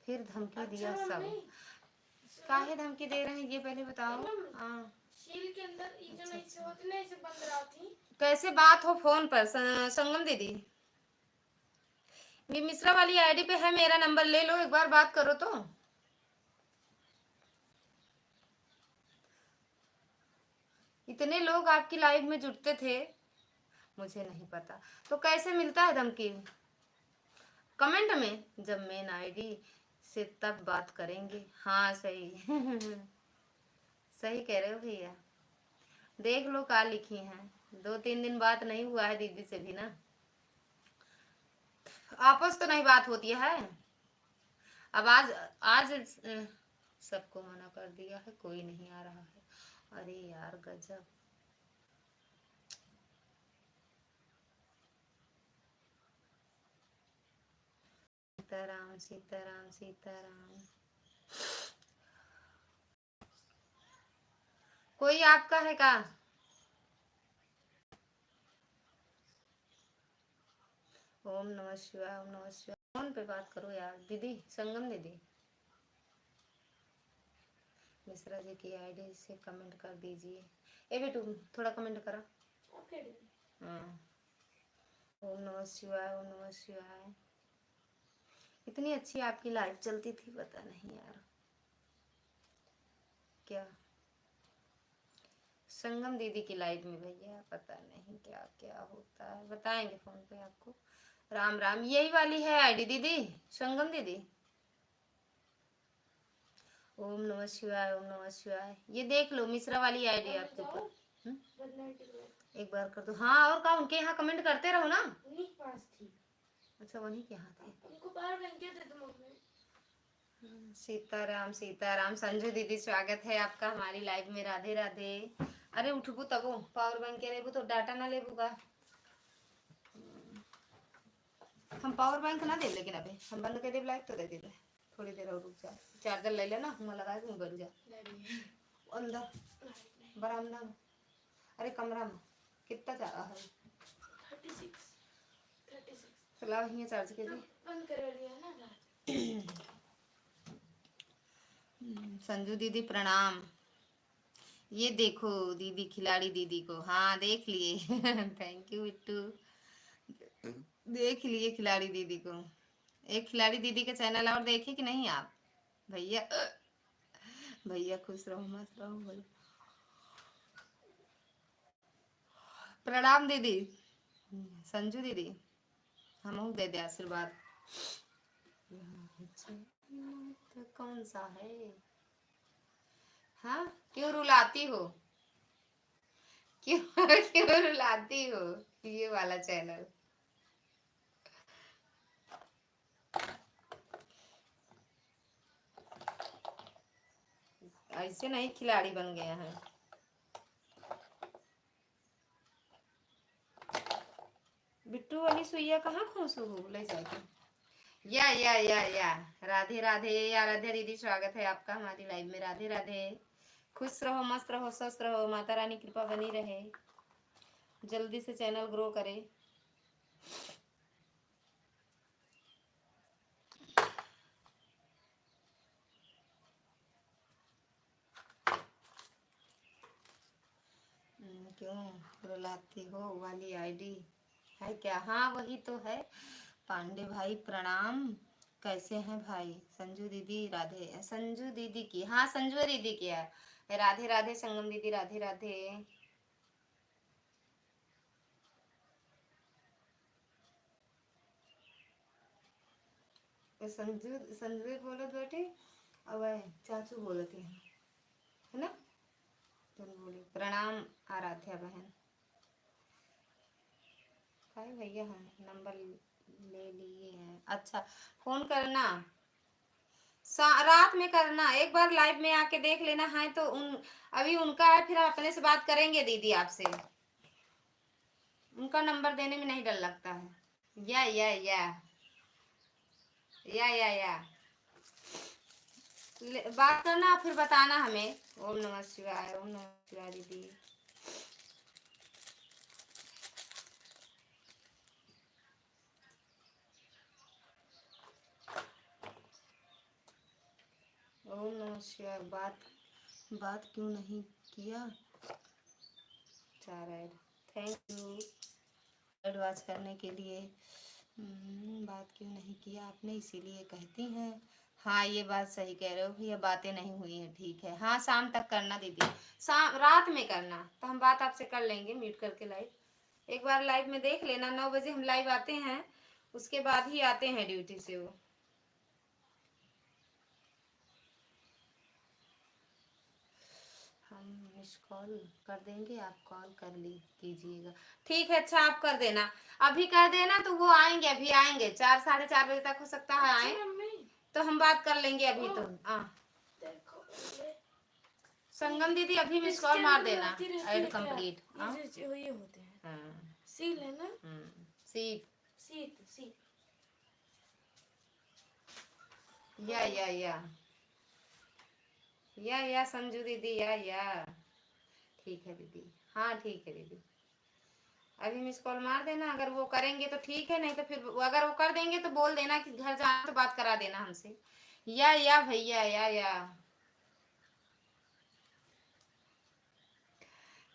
[SPEAKER 1] फिर धमकी दिया सब। काहे धमकी दे रहे हैं ये पहले बताओ। हाँ
[SPEAKER 2] शील के अंदर ये जो नहीं से होती नहीं से बंद रहा थी।
[SPEAKER 1] कैसे बात हो फोन पर संगम दीदी? मिश्रा वाली आईडी पे है मेरा नंबर, ले लो एक बार बात करो तो। इतने लोग आपकी लाइव में जुड़ते थे, मुझे नहीं पता तो कैसे मिलता है धमकी? कमेंट में जब मेन आईडी से तब बात करेंगे। हाँ सही सही कह रहे हो भैया। देख लो क्या लिखी हैं, 2-3 दिन बात नहीं हुआ है दीदी से भी ना, आपस तो नहीं बात होती है। अब आज आज सबको मना कर दिया है, कोई नहीं आ रहा है। अरे यार गजब। सीताराम सीताराम सीताराम। कोई आपका है का? ओम नमः शिवाय ओम नमः शिवाय। फोन पे बात करो यार दीदी, संगम दीदी। मिश्रा जी की आईडी से कमेंट कर दीजिए। ए बेटू थोड़ा कमेंट करा। हाँ ओम नमः शिवाय ओम नमः शिवाय। इतनी अच्छी आपकी लाइव चलती थी, पता नहीं यार क्या। संगम दीदी की लाइव में भैया पता नहीं क्या क्या होता है, बताएंगे फोन पे आपको। राम राम। यही वाली है आईडी दीदी, संगम दीदी। ओम नमः शिवाय ओम नमः शिवाय। ये देख लो मिश्रा वाली आईडी आपके ऊपर। एक बार कर दो। हाँ और का उनके यहाँ कमेंट करते रहो ना।
[SPEAKER 2] उन्हीं के पास थी।
[SPEAKER 1] अच्छा वहीं के यहाँ थे।
[SPEAKER 2] उनको बाहर भेज दिया था मम्मी।
[SPEAKER 1] सीताराम सीताराम। संजू दीदी स्वागत है आपका हमारी लाइव में। राधे राधे। अरे उठबू तबो पावर बैंक के लेबू तो डाटा ना लेबू का। हम पावर बैंक ना दे, लेकिन अभी हम बंद कर दे लाइव तो दे दे। थोड़ी देर और रुक जा, चार्जर ले लेना, हम लगा के बैठ जा अंदर बरामदा में। अरे कमरा में कितना जा रहा है?
[SPEAKER 2] 36
[SPEAKER 1] चला वहीं चार्ज के लिए
[SPEAKER 2] बंद कर लिया ना।
[SPEAKER 1] संजू दीदी प्रणाम। ये देखो दीदी, खिलाड़ी दीदी को। हाँ देख लिए थैंक यू बिट्टू। देख लिए खिलाड़ी दीदी को। एक खिलाड़ी दीदी का चैनल और देखे कि नहीं आप? भैया भैया खुश रहो मस्त रहो भैया। प्रणाम दीदी। संजू दीदी हम दे दे आशीर्वाद। तो कौन सा है? हाँ क्यों रुलाती हो? क्यों क्यों रुलाती हो? ये वाला चैनल ऐसे नहीं खिलाड़ी बन गया है। बिट्टू वाली सुइया कहाँ खोसू हो ले जाके। या राधे राधे। आराध्या दीदी स्वागत है आपका हमारी लाइव में। राधे राधे। खुश रहो मस्त रहो स्वस्थ रहो, माता रानी कृपा बनी रहे, जल्दी से चैनल ग्रो करे। क्यों रुलाती हो? वाली आईडी है क्या? हाँ वही तो है। पांडे भाई प्रणाम, कैसे हैं भाई? संजू दीदी राधे। संजू दीदी की, हाँ संजू दीदी की है। राधे राधे संगम दीदी राधे राधे। संजू संजू बोलत बेटी, अब चाचू बोलती है ना। तुम बोली प्रणाम आराध्या बहन। भाई भैया हम नंबर ले लिए हैं। अच्छा फोन करना रात में करना, एक बार लाइव में आके देख लेना है तो अभी उनका है, फिर अपने से बात करेंगे दीदी आपसे। उनका नंबर देने में नहीं डर लगता है। या बात करना फिर बताना हमें। ओम नमः शिवाय ओम नमः शिवाय दीदी। ओम नमः शिवाय। बात क्यों नहीं किया? थैंक यू एडवाइस करने के लिए। बात क्यों नहीं किया आपने, इसीलिए कहती हैं। हाँ ये बात सही कह रहे हो भैया, बातें नहीं हुई हैं। ठीक है हाँ शाम तक करना दीदी, शाम रात में करना तो हम बात आपसे कर लेंगे म्यूट करके लाइव। एक बार लाइव में देख लेना, 9 बजे हम लाइव आते हैं, उसके बाद ही आते हैं ड्यूटी से वो। हम मिस कॉल कर देंगे, आप कॉल कर कीजिएगा। ठीक है, अच्छा आप कर देना, अभी कर देना तो वो आएंगे, अभी आएंगे 4 साढ़े 4 बजे तक हो सकता है आए, तो हम बात कर लेंगे अभी। तो संगम दीदी अभी मिस कॉल मार देना, ऐड कंप्लीट।
[SPEAKER 2] ये होते हैं।
[SPEAKER 1] हाँ
[SPEAKER 2] सील है ना,
[SPEAKER 1] सीट
[SPEAKER 2] सीट सीट।
[SPEAKER 1] या संजू दीदी या ठीक है दीदी, हाँ ठीक है दीदी, अभी मिस कॉल मार देना, अगर वो करेंगे तो ठीक है, नहीं तो फिर अगर वो कर देंगे तो बोल देना कि घर जाना तो बात करा देना हमसे। या भैया या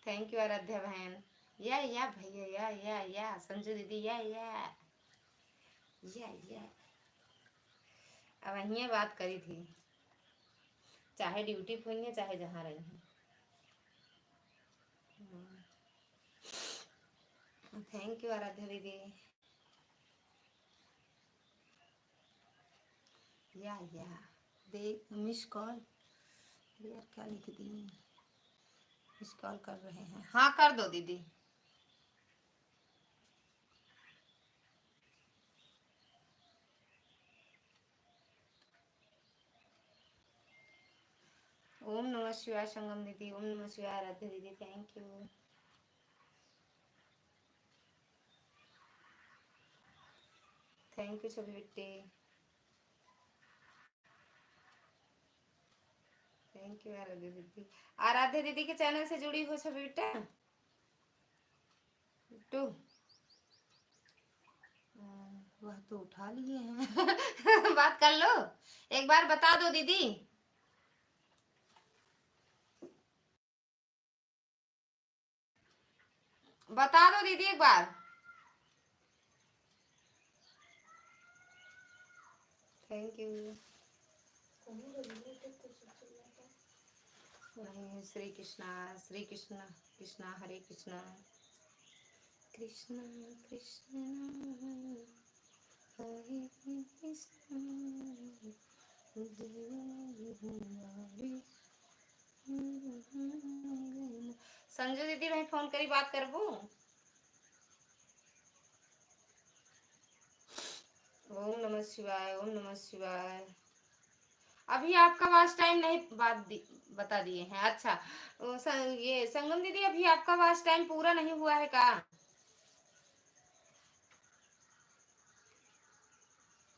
[SPEAKER 1] थैंक यू आराध्या बहन। या भैया या संजू दीदी या अब वहीं बात करी थी, चाहे ड्यूटी पे हुई है चाहे जहाँ रही हैं। थैंक यू आराध्या दीदी। या देख मिस कॉल यार, क्या लिख दी, मिस कॉल कर रहे हैं, हाँ कर दो दीदी। ओम नमः शिवाय संगम दीदी, ओम नमः शिवाय आराध्या दीदी, थैंक यू। थैंक यू सभी बेटे, थैंक यू आराध्या दीदी। आराध्या दीदी के चैनल से जुड़ी हो सभी बेटा टू, वह तो उठा लिए हैं बात कर लो, एक बार बता दो दीदी। बता दो दीदी एक बार। Thank you. श्री कृष्णा कृष्णा हरे कृष्णा कृष्णा कृष्णा हरे कृष्णा संजू दीदी भाई फोन करी बात करबू। ओम नमः शिवाय, ओम नमः शिवाय। अभी आपका वास्ट टाइम नहीं बता दिए हैं। अच्छा ये संगम दीदी अभी आपका वास्ट टाइम पूरा नहीं हुआ है का?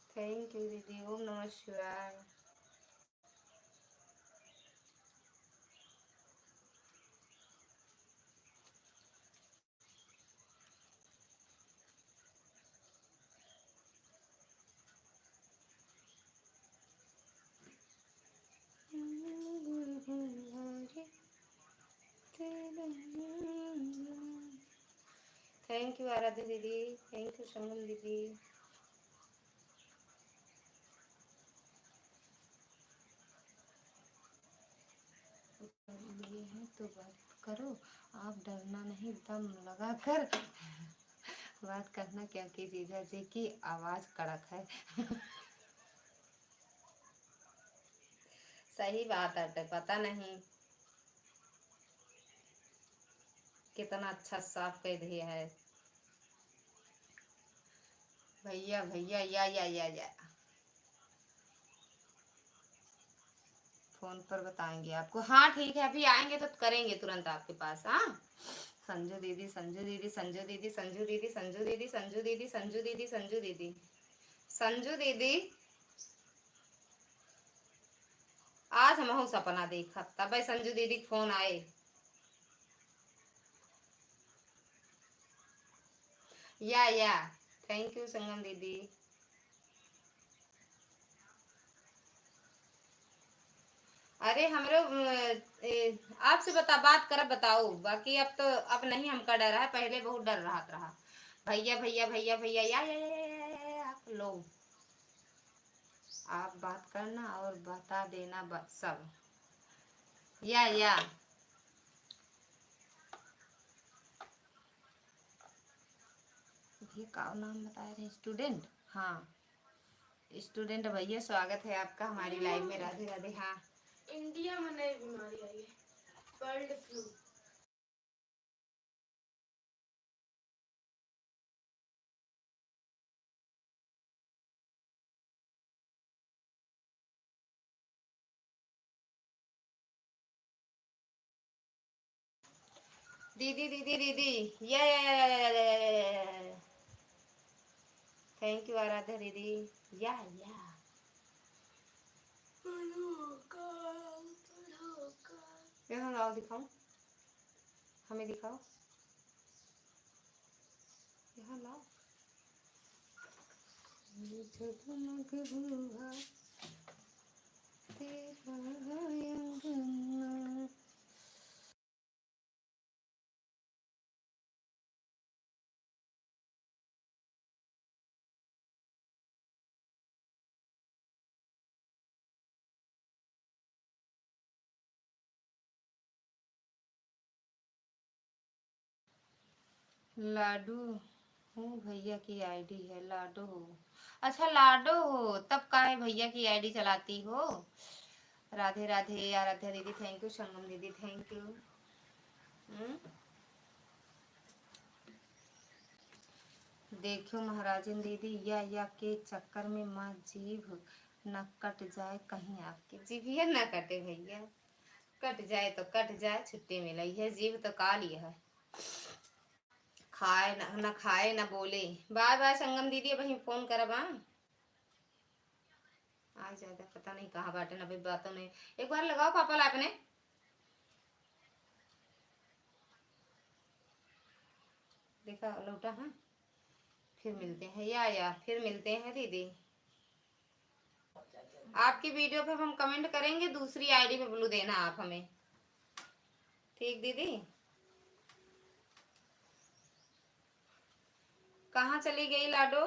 [SPEAKER 1] थैंक यू दीदी, ओम नमः शिवाय। थैंक यू आराध्या दीदी, थैंक यू संगम दीदी। ये है तो बात करो, आप डरना नहीं, दम लगा कर बात करना, क्या की जीजा जी की आवाज कड़क है सही बात है, पता नहीं कितना अच्छा साफ कह दिया है भैया या फोन पर बताएंगे आपको। हाँ ठीक है, अभी आएंगे तो करेंगे तुरंत आपके पास। हाँ संजू दीदी संजू दीदी संजू दीदी संजू दीदी संजू दीदी संजू दीदी संजू दीदी संजू दीदी संजू दीदी आज हम सपना देखा तब संजू दीदी फोन आए। या थैंक यू संगम दीदी। अरे हमरो आपसे बात कर बताओ, बाकी अब तो अब नहीं हमका डर है, पहले बहुत डर रहा। भैया भैया भैया भैया या लो, आप बात करना और बता देना सब। या ये का नाम बता रहे, स्टूडेंट। हाँ स्टूडेंट भैया, स्वागत है आपका हमारी लाइव में। राधे राधे। हाँ
[SPEAKER 2] इंडिया में नई बीमारी आई है। Bird flu.
[SPEAKER 1] दीदी दीदी दीदी, या थैंक यू आराध्या दीदी। या यहाँ लाओ, दिखाओ, हमें दिखाओ, यहाँ लाओ। जगमग हुआ तेरा अंगना। लाडू हूँ, भैया की आईडी है लाडो हो। अच्छा लाडो हो, तब काहे भैया की आईडी चलाती हो। राधे राधे आराध्या दीदी थैंक यू, संगम दीदी थैंक यू। देखो महाराजन दीदी, या के चक्कर में माँ जीभ न कट जाए कहीं आपकी। जीभिया न कटे भैया, कट जाए तो कट जाए, छुट्टी मिली है। जीभ तो काली है, खाए न खाए न बोले। बाय बाय संगम दीदी, वही फोन करब। आ जाता, पता नहीं कहाँ बाटे ना, बातों नहीं। एक बार लगाओ पापा ला अपने। देखा लौटा है। फिर मिलते हैं या फिर मिलते हैं दीदी। आपकी वीडियो पे हम कमेंट करेंगे, दूसरी आईडी पे ब्लू देना आप हमें, ठीक दीदी। कहाँ चली गई लाडो?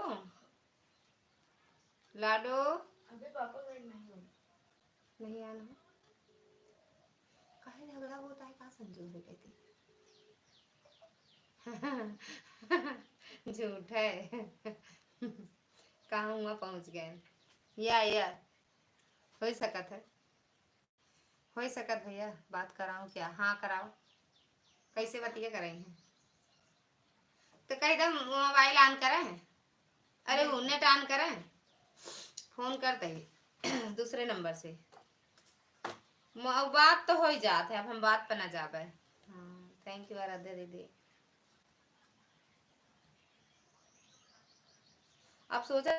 [SPEAKER 1] लाडो
[SPEAKER 2] अभी पापा
[SPEAKER 1] नहीं आना, काहे झगड़ा होता है, कहाँ संजोग है कहती। झूठ है। कहाँ हुआ पहुंच गए। या हो सकत है, हो सकत भैया। बात कराऊं क्या? हाँ कराओ। कैसे बतिया करेंगे? तो कहीं दम मोबाइल ऑन करें, अरे वो नेट ऑन करें, फोन करते ही दूसरे नंबर से बात तो हो ही जात है। अब हम बात पर ना जाबे। थैंक यू आराध्या दीदी। अब सोचा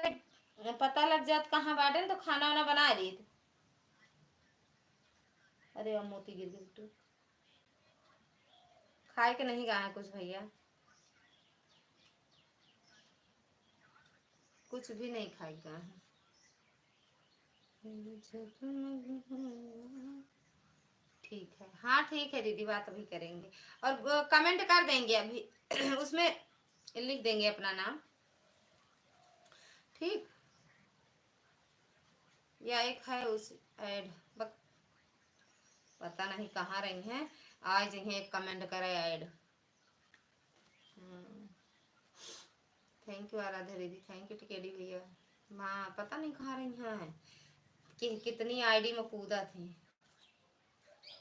[SPEAKER 1] पता लग जात कहाँ बाटे तो खाना वाना बना रही थी। अरे अब मोती गिर गई बेटू। खाए के नहीं कहा है कुछ भैया, कुछ भी नहीं खाएगा है। ठीक है, हाँ ठीक है दीदी, बात अभी करेंगे और कमेंट कर देंगे अभी। उसमें लिख देंगे अपना नाम, ठीक। या एक है उस ऐड, पता नहीं कहाँ रही हैं। आज ही एक कमेंट करे ऐड। थैंक यू आराध्या दीदी, थैंक यू टिकेडी भैया। माँ पता नहीं कहाँ रही हैं, कि कितनी आईडी में कूदा थी।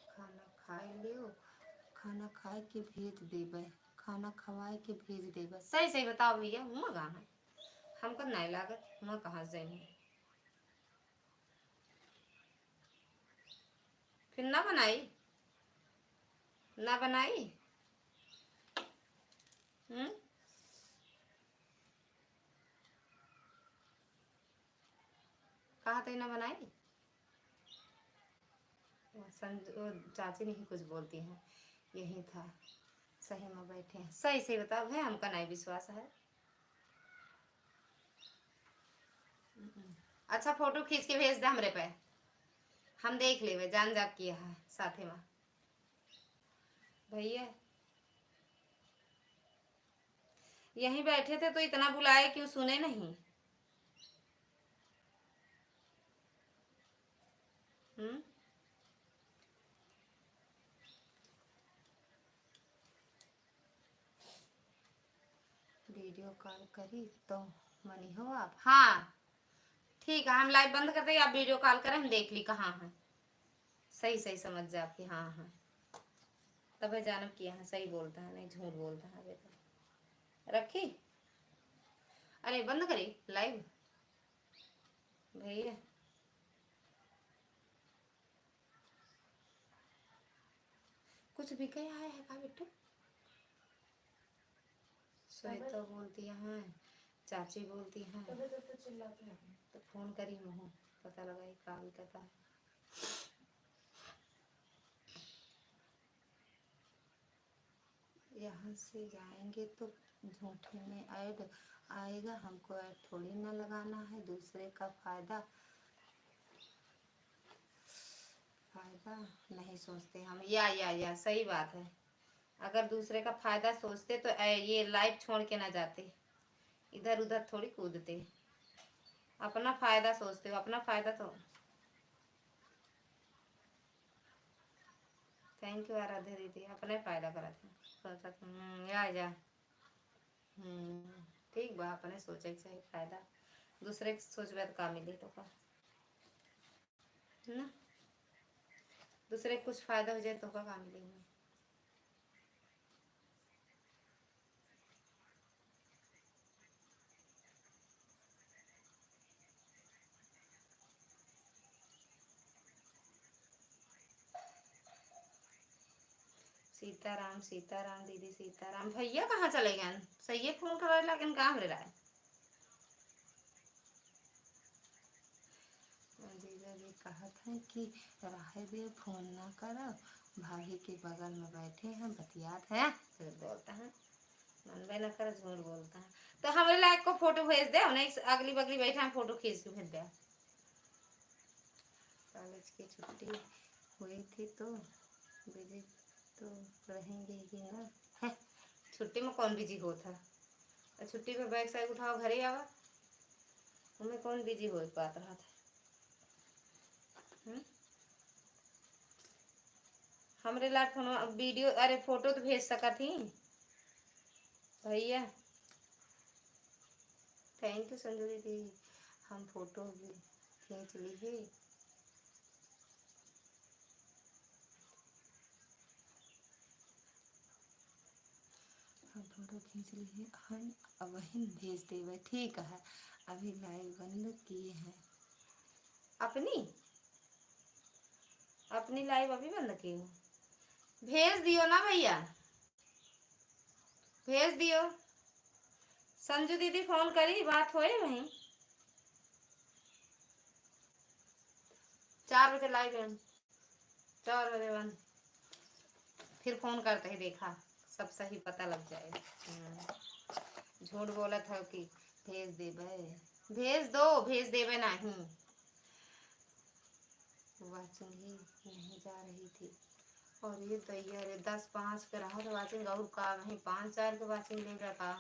[SPEAKER 1] खाना खाए लियो, खाना खाए के भेज देबे, खाना खवाए के भेज देबे। सही सही बताओ भैया, हुआ गाना हमको नहीं लागत, हुआ कहाँ से नहीं। फिर ना बनाई, ना बनाई। कहा थे ना बनाई। चाची नहीं कुछ बोलती हैं, यही था। सही में बैठे हैं, सही सही बताओ है, हमका नहीं विश्वास है। अच्छा फोटो खींच के भेज दे हमरे पे, हम देख लेवे, जान जाप किया है साथे में भैया। यहीं बैठे थे तो इतना बुलाए क्यों, सुने नहीं। वीडियो कॉल करी तो मनी हो आप? हाँ ठीक है, हम लाइव बंद कर दें, आप वीडियो कॉल करें, हम देख ली कहाँ है। सही सही समझ जाए आपकी। हाँ हाँ तब जानब कि यहाँ सही बोलता है नहीं झूठ बोलता है। तो रखी, अरे बंद करी लाइव भैया। कुछ भी कह आया है का बिट्टू? श्वेता बोलती है, चाची बोलती है तो चिल्लाते हैं। तो फोन करी मुँह पता लगा का भी कहता है। यहाँ से जाएंगे तो झूठे में ऐड आएगा, हमको ऐड थोड़ी ना लगाना है। दूसरे का फायदा नहीं सोचते हम। या सही बात है। अगर दूसरे का फायदा सोचते तो ये लाइफ छोड़ के ना जाते, इधर उधर थोड़ी कूदते। अपना फायदा सोचते हो, अपना फायदा तो। थैंक यू आराध्या दीदी, अपने फायदा कराते या ठीक बा। अपने सोचे के सही फायदा, दूसरे के सोचबे तो का मिली तो का ना। दूसरे को कुछ फायदा हो जाए तो का मिली। सीताराम सीताराम दीदी सीताराम। भैया कहाँ चले गए? सही फोन कर लेकिन काम रहा है। जीजा जी कहा था कि राहे दे फोन ना करो, भाभी के बगल में बैठे हैं बतियात है। फिर बोलता है मनबे न कर, झूठ बोलता है। तो हमारे लायक को फोटो भेज दे, उन्हें अगली बगली बैठा है फोटो खींच के भेज दे। कॉलेज की छुट्टी हुई थी तो बिजी तो रहेंगे ही ना है। छुट्टी में कौन बिजी होता? छुट्टी में बैग सैग उठाओ घर ही आवा, हमें कौन बिजी हो पाता रहा था। हमरे लाट फोन वीडियो अरे फोटो तो भेज सका थी भैया। थैंक यू संजू दीदी, हम फोटो भी खींच लिए। हम फोटो खींच लिए, हम वही भेज देवे। ठीक है, अभी लाइव बंद किए हैं। अपनी लाइव अभी बंद की हो? भेज दियो ना भैया, भेज दियो। संजू दीदी फोन करी, बात होए वहीं 4 बजे लाइव है, 4 बजे बंद। फिर फोन करते ही देखा सब सही पता लग जाए। झूठ बोला था कि भेज देवे, भेज दो, भेज देवे नहीं। वाचिंग ही नहीं जा रही थी। और ये दैया रे 10-5 के रहा तो वाचिंग और का नहीं 5-4 के वाचिंग ले रहा।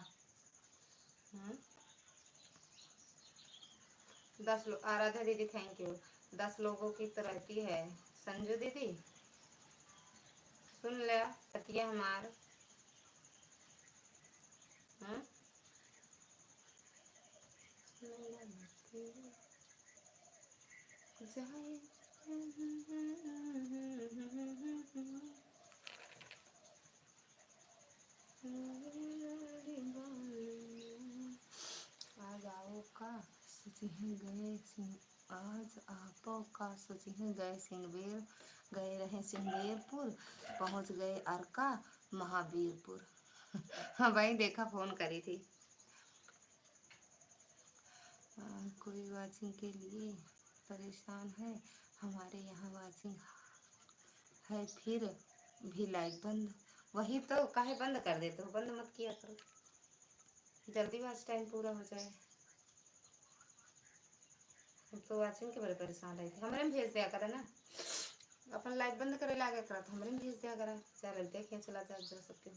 [SPEAKER 1] 10 लोग। आराध्या दीदी थैंक यू। 10 लोगों की तो रहती है संजू दीदी, सुन लिया पतिया हमार। आज आओ का सोचिए गए आज आपो का सोचिए गए सिंगवेर, गए रहे सिंगेरपुर, पहुंच गए अरका महावीरपुर। हाँ भाई देखा फोन करी थी। कोई वाचिंग के लिए परेशान है, हमारे यहाँ वाचिंग है फिर भी लाइक बंद। वही तो काहे बंद कर देते हो? बंद मत किया करो, जल्दी वाच टाइम पूरा हो जाए। तो वाचिंग के बड़े परेशान रहे थे। हमारे में भेज दिया करा ना, अपन लाइव बंद करे लागे करा तो हमारे में भेज दिया करा, चैनल देखें चला जा सकते हो।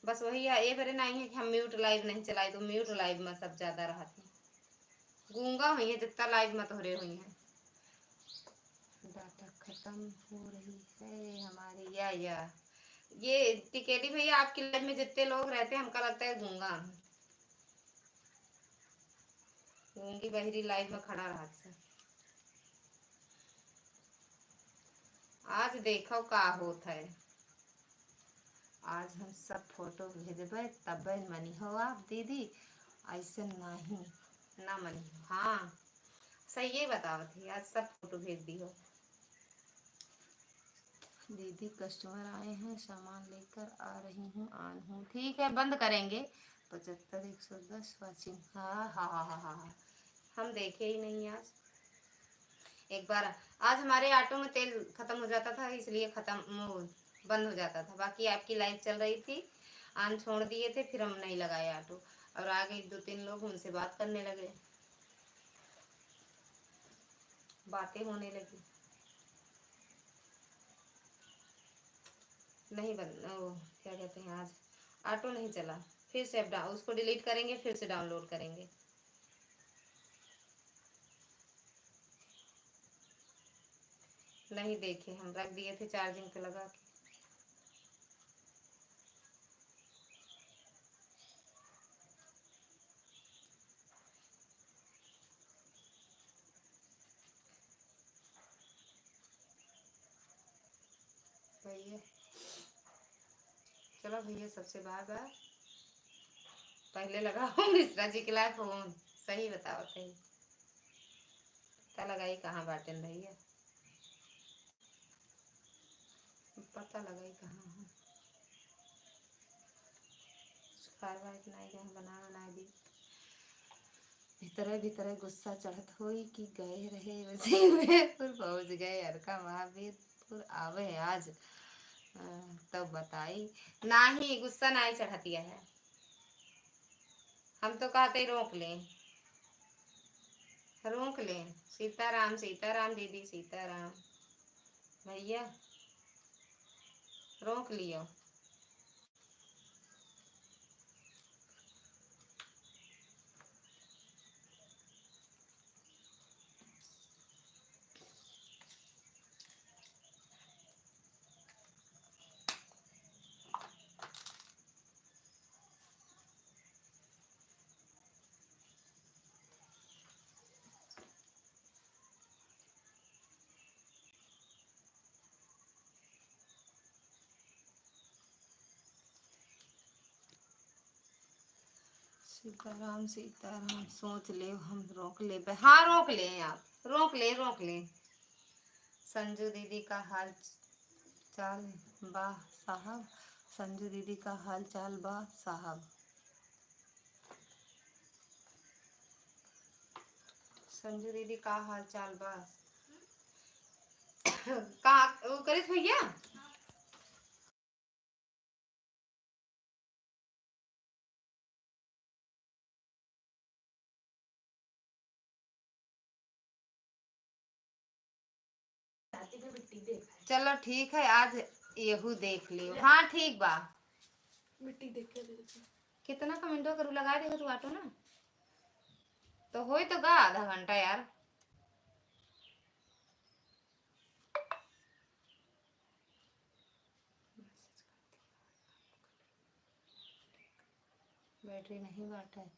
[SPEAKER 1] बस वही है, ये बरे नहीं है कि हम म्यूट लाइव नहीं चलाए तो म्यूट लाइव में सब ज्यादा रहते गूंगा हुई है जितना लाइव मत हो रहे हुई है। डाटा खत्म हो रही है हमारी या ये टिकेली भैया आपकी लाइव में जितने लोग रहते हैं हमका लगता है गूंगा गूंगी बहरी लाइव में खड़ा रहा। आज आज देखो का होत है। आज हम सब फोटो भेजबे तब मनी हो आप दीदी, ऐसे नहीं ना मनी हो। हाँ सही ये बताओ थी, आज सब फोटो भेज दी हो। दीदी कस्टमर आए हैं, सामान लेकर आ रही हूँ, ऑन हूँ। ठीक है बंद करेंगे। 75 110 वाचिंग। हाँ हाँ हाँ हाँ हाँ, हम देखे ही नहीं आज। एक बार आज हमारे ऑटो में तेल खत्म हो जाता था, इसलिए बंद हो जाता था। बाकी आपकी लाइव चल रही थी, ऑन छोड़ दिए थे, फिर हम नहीं लगाए ऑटो। और आगे 2-3 लोग उनसे बात करने लगे, बातें होने लगी। नहीं क्या कहते हैं, आज ऑटो नहीं चला। फिर से उसको डिलीट करेंगे, फिर से डाउनलोड करेंगे। नहीं देखे, हम रख दिए थे चार्जिंग पे लगा के। भैया चलो भैया, सबसे बार बार पहले लगाओ मिश्रा जी के लाए फोन। सही बताओ सही, पता लगाई कहाँ बाटन भैया, पता लगाई कहाँ है। कारवाई नहीं गए बना दी। भीतरे भीतरे गुस्सा चढ़त होई कि गए रहे वसीमपुर पहुँच गए। अरका महावीरपुर आवे आज तब बताई। नहीं गुस्सा नहीं चढ़तिया है, हम तो कहते रोक लें, रोक लें। सीताराम सीताराम दीदी सीताराम। भैया रोक लियो। सीताराम सीताराम सोच ले, हम रोक ले। हाँ रोक ले, आप रोक ले रोक ले। संजू दीदी का हाल चाल बा साहब, संजू दीदी का हाल चाल बा साहब। संजू दीदी का हाल चाल बा कहाँ वो करिस भैया। चलो ठीक है, आज यहू देख लियो। हाँ ठीक बा,
[SPEAKER 2] मिट्टी देख के दे दे।
[SPEAKER 1] कितना कमेंटो करू लगा देगा तू ऑटो ना, तो होई तो गा आधा घंटा यार। बैटरी नहीं बाटा है।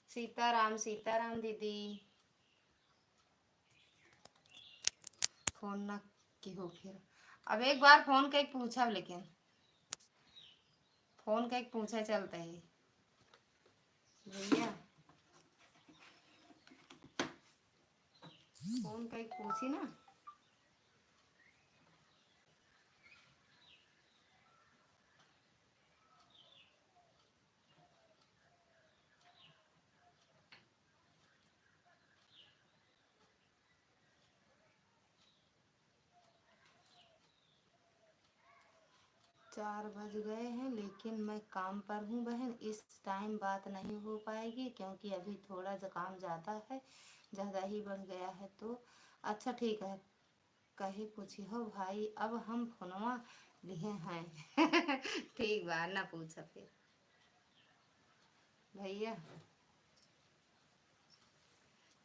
[SPEAKER 1] सीताराम सीताराम दीदी। फोन ना की हो फिर। अब एक बार फोन का एक पूछा, लेकिन फोन का एक पूछा चलता है भैया। फोन का एक पूछी ना। चार बज गए हैं, लेकिन मैं काम पर हूँ बहन, इस टाइम बात नहीं हो पाएगी क्योंकि अभी थोड़ा काम ज़्यादा है, ज़्यादा ही बढ़ गया है तो। अच्छा ठीक है, कहीं पूछी हो भाई, अब हम फोनवा लिए हैं ठीक बा ना पूछा फिर भैया।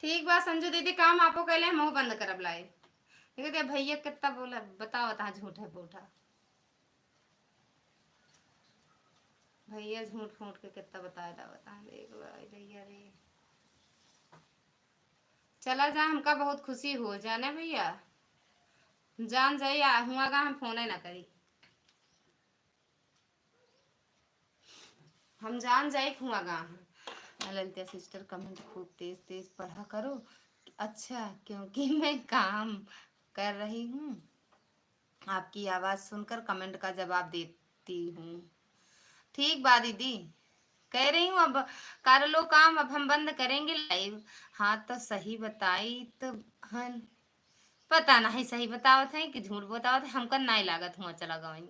[SPEAKER 1] ठीक बा संजू दीदी, काम आपको कहले हम बंद करब लाइव। ठीक है भैया, कितना बोला बताओ, बता झूठ है बूठा भैया, झूठ फूट के कितना बताया बता देख भैया रे। चला जा, हमका बहुत खुशी हो जाने भैया। जान जाई हुआ गा हम फोन ना करी, हम जान जाए हुआ गा। ललिता सिस्टर कमेंट खूब तेज तेज पढ़ा करो। अच्छा, क्योंकि मैं काम कर रही हूँ, आपकी आवाज़ सुनकर कमेंट का जवाब देती हूँ। ठीक बा दीदी, कह रही हूँ अब कर लो काम, अब हम बंद करेंगे लाइव। हाँ तो सही बताई तो हन, पता नहीं सही बतावत है कि झूठ बतावत है, हमका नहीं लागत हुआ चला गवाई।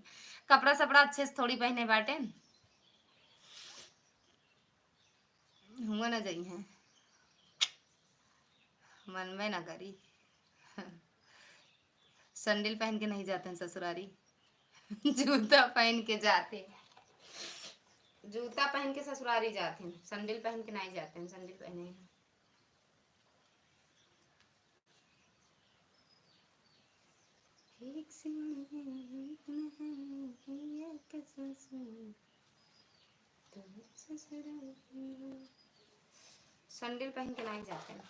[SPEAKER 1] कपड़ा सपड़ा अच्छे से थोड़ी पहने बाटे, हुआ ना जाई है, मन में ना करी। सैंडल पहन के नहीं जाते हैं ससुरारी। जूता पहन के जाते हैं, जूता पहन के ससुरारी जाते हैं, सैंडल पहन के नहीं जाते हैं, सैंडल पहने हैं। सैंडल पहन के नहीं जाते हैं।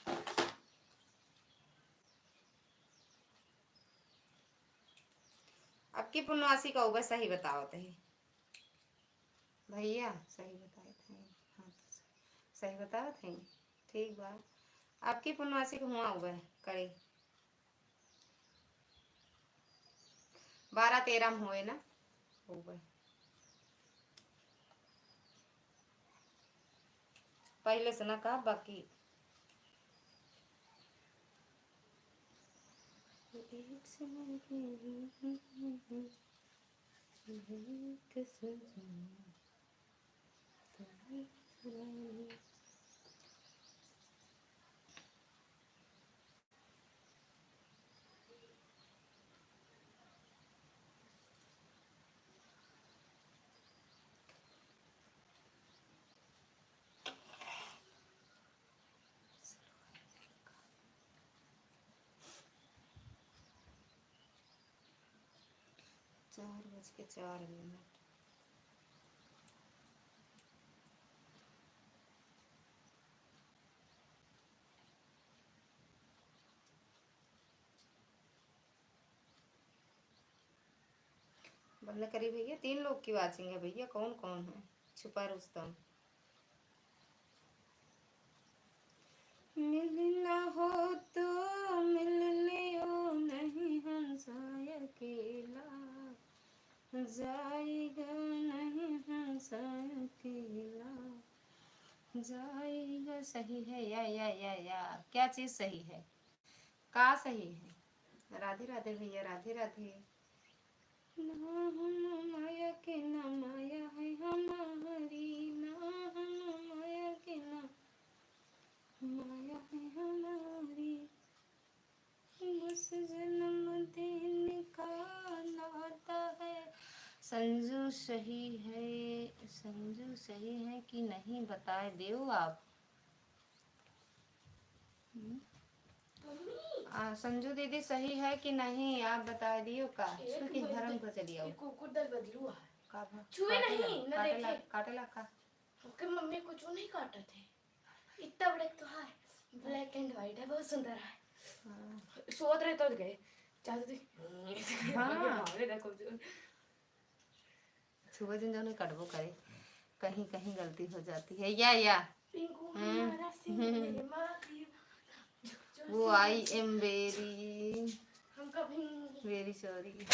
[SPEAKER 1] अब की पुनवासी का होगा सही बतावत है भैया, सही बताए थे। हाँ तो सही बतावत है, ठीक बा। आपकी पुनवासी को हुआ हुआ है करे 12-13 में हुए ना, हो गए पहले से ना कहा बाकी। चार बज के 4 मिनट। बंद करी भैया, 3 लोग की वाचिंग है भैया, कौन कौन है? छुपा रुस्तम। मिलना हो तो मिलने ओ नहीं हंसा अकेला, जाएगा नहीं हंसा अकेला, जाएगा। सही है या क्या चीज सही है, का सही है? राधे राधे भैया, राधे राधे। ना हम माया के ना माया है हमारी, ना हम माया के ना माया है हमारी, बस जन्म देने का नाता है। संजू सही है, संजू सही है कि नहीं बताए देव आप। संजू दीदी सही है कि नहीं आप बता दियो का, क्योंकि धर्म को चलिए आओ।
[SPEAKER 2] कुकुर दल बदलू है,
[SPEAKER 1] का
[SPEAKER 2] छुए नहीं ना देखे,
[SPEAKER 1] काटेला का
[SPEAKER 2] ओके मम्मी कुछ नहीं काटे थे, इतना बड़ा तो है, ब्लैक एंड व्हाइट है, बहुत सुंदर है। सोच रहे तो गए चाहते थे। हाँ देखो
[SPEAKER 1] सुबह दिन जो कटबो करे, कहीं कहीं गलती हो जाती है या वो आई एम वेरी सॉरी।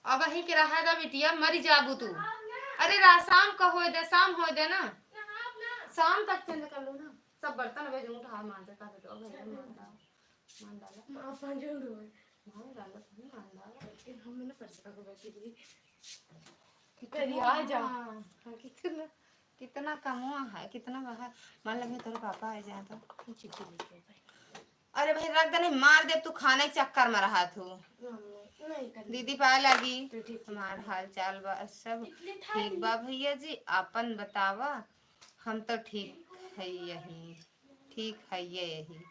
[SPEAKER 1] अब ही के रहा था बिटिया, मरी जाबू तू। अरे शाम का हो दे, शाम हो दे ना, शाम तक चेंज कर लो ना। सब बर्तन भेज उठा हाथ मार देता है तो भैया मान डाला
[SPEAKER 2] मान जो
[SPEAKER 1] मान डाला मान डाला।
[SPEAKER 2] लेकिन हम ना परसों को बैठी थी करी आ जा,
[SPEAKER 1] कितना कितना कमुआ है, कितना बाहर। मान लगे तेरे पापा आ जाए तो
[SPEAKER 2] चिट्ठी लिखे भाई।
[SPEAKER 1] अरे भाई रख दे, नहीं मार दे तू, खाने के चक्कर में रहा तू।
[SPEAKER 2] नहीं कर
[SPEAKER 1] दीदी पाए लगी
[SPEAKER 2] तो ठीक
[SPEAKER 1] तुम्हार हाल चाल बा सब ठीक बा भैया जी, आपन बतावा। हम तो ठीक है, यही ठीक है, ये यही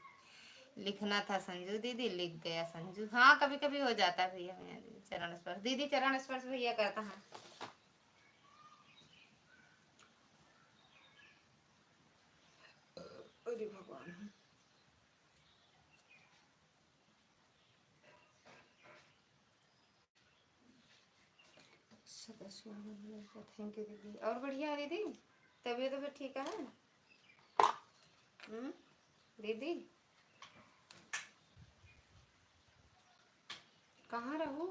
[SPEAKER 1] लिखना था संजू दीदी, लिख गया संजू। हाँ कभी कभी हो जाता है भैया। चरण स्पर्श दीदी, चरण स्पर्श भैया करता है। अरे भगवान, थैंक यू दीदी। और बढ़िया है दीदी, तबीयत तो फिर ठीक है? दीदी कहाँ रहू?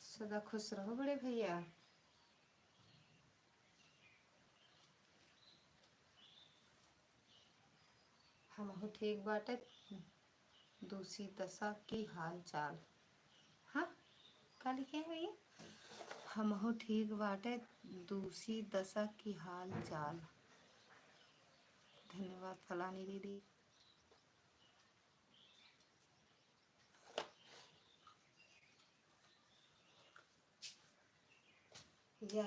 [SPEAKER 1] सदा खुश रहो बड़े भैया। हम ठीक बाटे, दूसरी दशा की हाल चाल। हाँ का लिखे हैं भैया? हम ठीक बाटे, दूसरी दशा की हाल चाल। धन्यवाद फलानी दीदी। या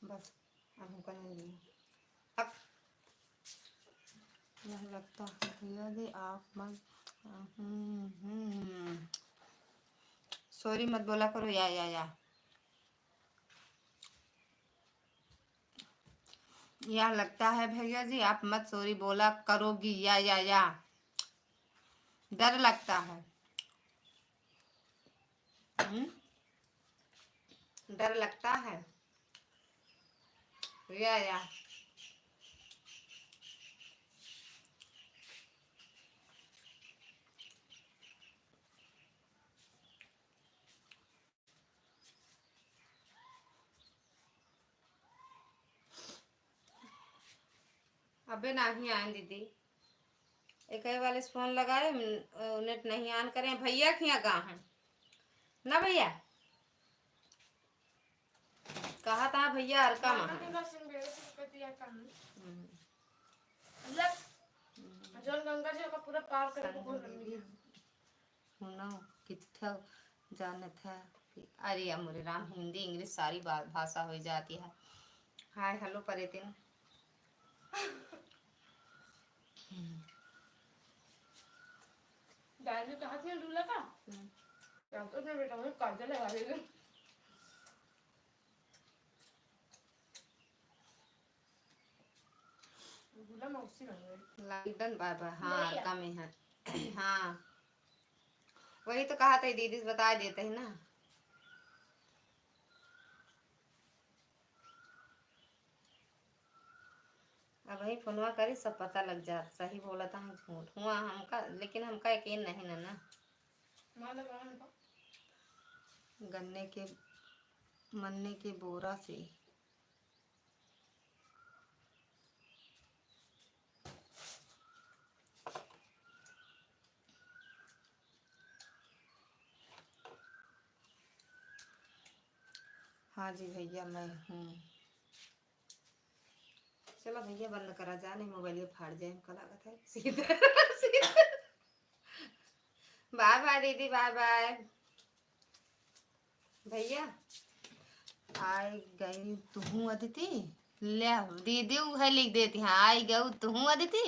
[SPEAKER 1] बस अब हमको नहीं अब नहीं लगता है भैया जी आप मत सॉरी मत बोला करो। या लगता है भैया जी आप मत सॉरी बोला करोगी। या डर लगता है। डर लगता है। या अबे नहीं आए दीदी, एक वाले फोन लगाए नेट नहीं ऑन करें। भैया खिया कहाँ हैं ना? भैया कहा था भैया और का
[SPEAKER 2] जल गंगा जी का पूरा पार करके बोल रही है
[SPEAKER 1] हुना कितना जानत है। अरे अमरे राम, हिंदी इंग्लिश सारी भाषा हो जाती है। हाय हेलो परितिन।
[SPEAKER 2] दादी के हाथ में दूल्हा था क्या तो मैं बेटा मुझे काजल लगा देगी। दूल्हा मौसी बन गई।
[SPEAKER 1] लंदन बाबा हाँ कम है। हाँ वही तो कहा था दीदी से बता देते हैं ना। अब वही फोनवा करे सब पता लग जाता। सही बोला था झूठ हुआ हमका, लेकिन हमका यकीन नहीं ना। गन्ने के मन्ने के बोरा से हाँ जी भैया मैं हूँ। चलो भैया बंद करा जा, नहीं मोबाइल ये फाड़ जाए हमको लागत है सीधा। बाय बाय दीदी, बाय बाय भैया। आई गई तू अदिति ले दीदी है लिख देती है। आई गऊ तू अदिति।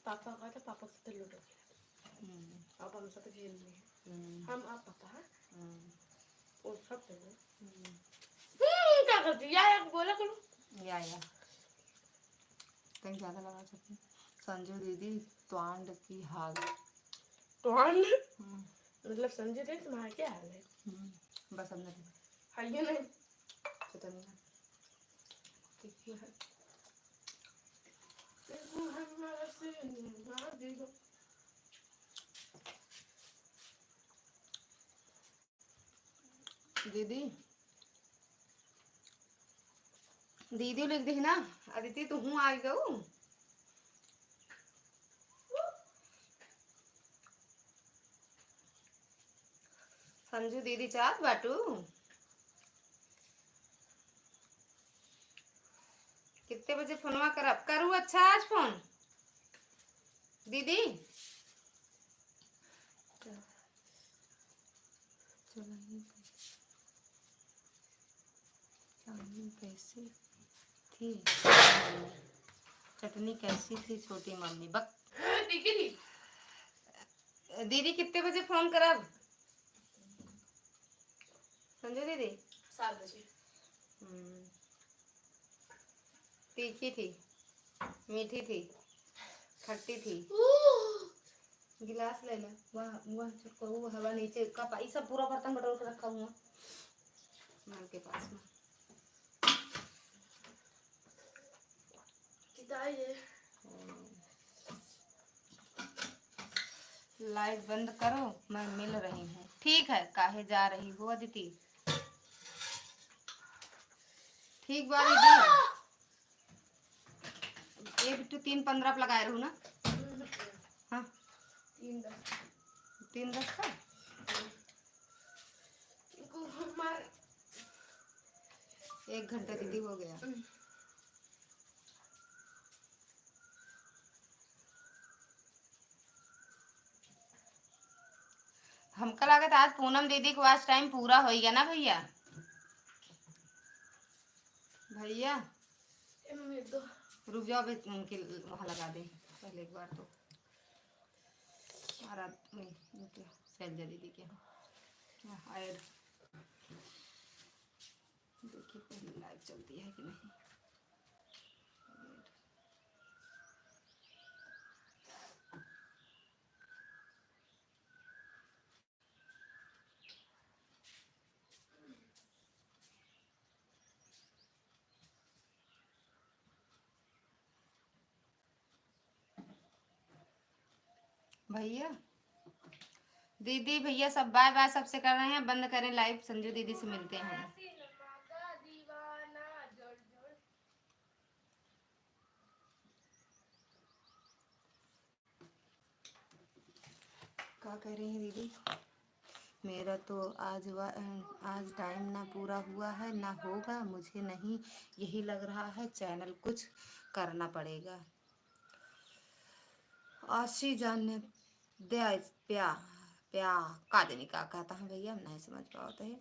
[SPEAKER 2] पापा का था, पापा के साथ लूडो खेला। पापा हम साथ खेल रहे हैं। हम आप पापा और सब क्या करती या बोला करो
[SPEAKER 1] या कहीं ज्यादा लगा सकते। संजू दीदी त्वांड की हाल।
[SPEAKER 2] त्वांड मतलब संजू दीदी तुम्हारा क्या हाल है?
[SPEAKER 1] बस अब नहीं
[SPEAKER 2] है ये नहीं
[SPEAKER 1] चतनिया ठीक है। दीदी दीदी लिख दी ना अदिति तू हूँ आ गऊ। संजू दीदी चाहत बाटू कितने बजे फोनवा करब करू? अच्छा आज फोन दीदी कैसी थी चटनी कैसी थी छोटी मम्मी बक दीदी कितने बजे फोन करब? संजय दीदी
[SPEAKER 2] 7 बजे।
[SPEAKER 1] तीखी थी, मीठी थी, खट्टी थी। गिलास ले ले, वह चुपको, वो हवा नीचे का पाई सब पूरा बर्तन बटोर के रखा हुआ नल के पास में। लाइट बंद करो, मैं मिल रही हूँ। ठीक है, काहे जा रही हो अदिति? ठीक बात दीदी। 1 to 3 15 लगाए रहूँ ना? हाँ 3 10 का 1 घंटा दीदी हो गया। हमका लगा था आज पूनम दीदी को आज टाइम पूरा हो गया ना भैया। भैया रुक जाओ, उनके वहाँ लगा दे पहले एक बार तो। शैलजा दीदी के ऐड देखिए पहले लाइव चलती है कि नहीं। भैया दीदी भैया सब बाय बाय सबसे कर रहे हैं, बंद करें लाइव, संजू दीदी से मिलते हैं। क्या कह रही हैं दीदी? मेरा तो आज टाइम ना पूरा हुआ है ना होगा, मुझे नहीं यही लग रहा है, चैनल कुछ करना पड़ेगा। आशी जानने दे प्या प्या का देने का कहता है भैया, नहीं समझ पाते हैं।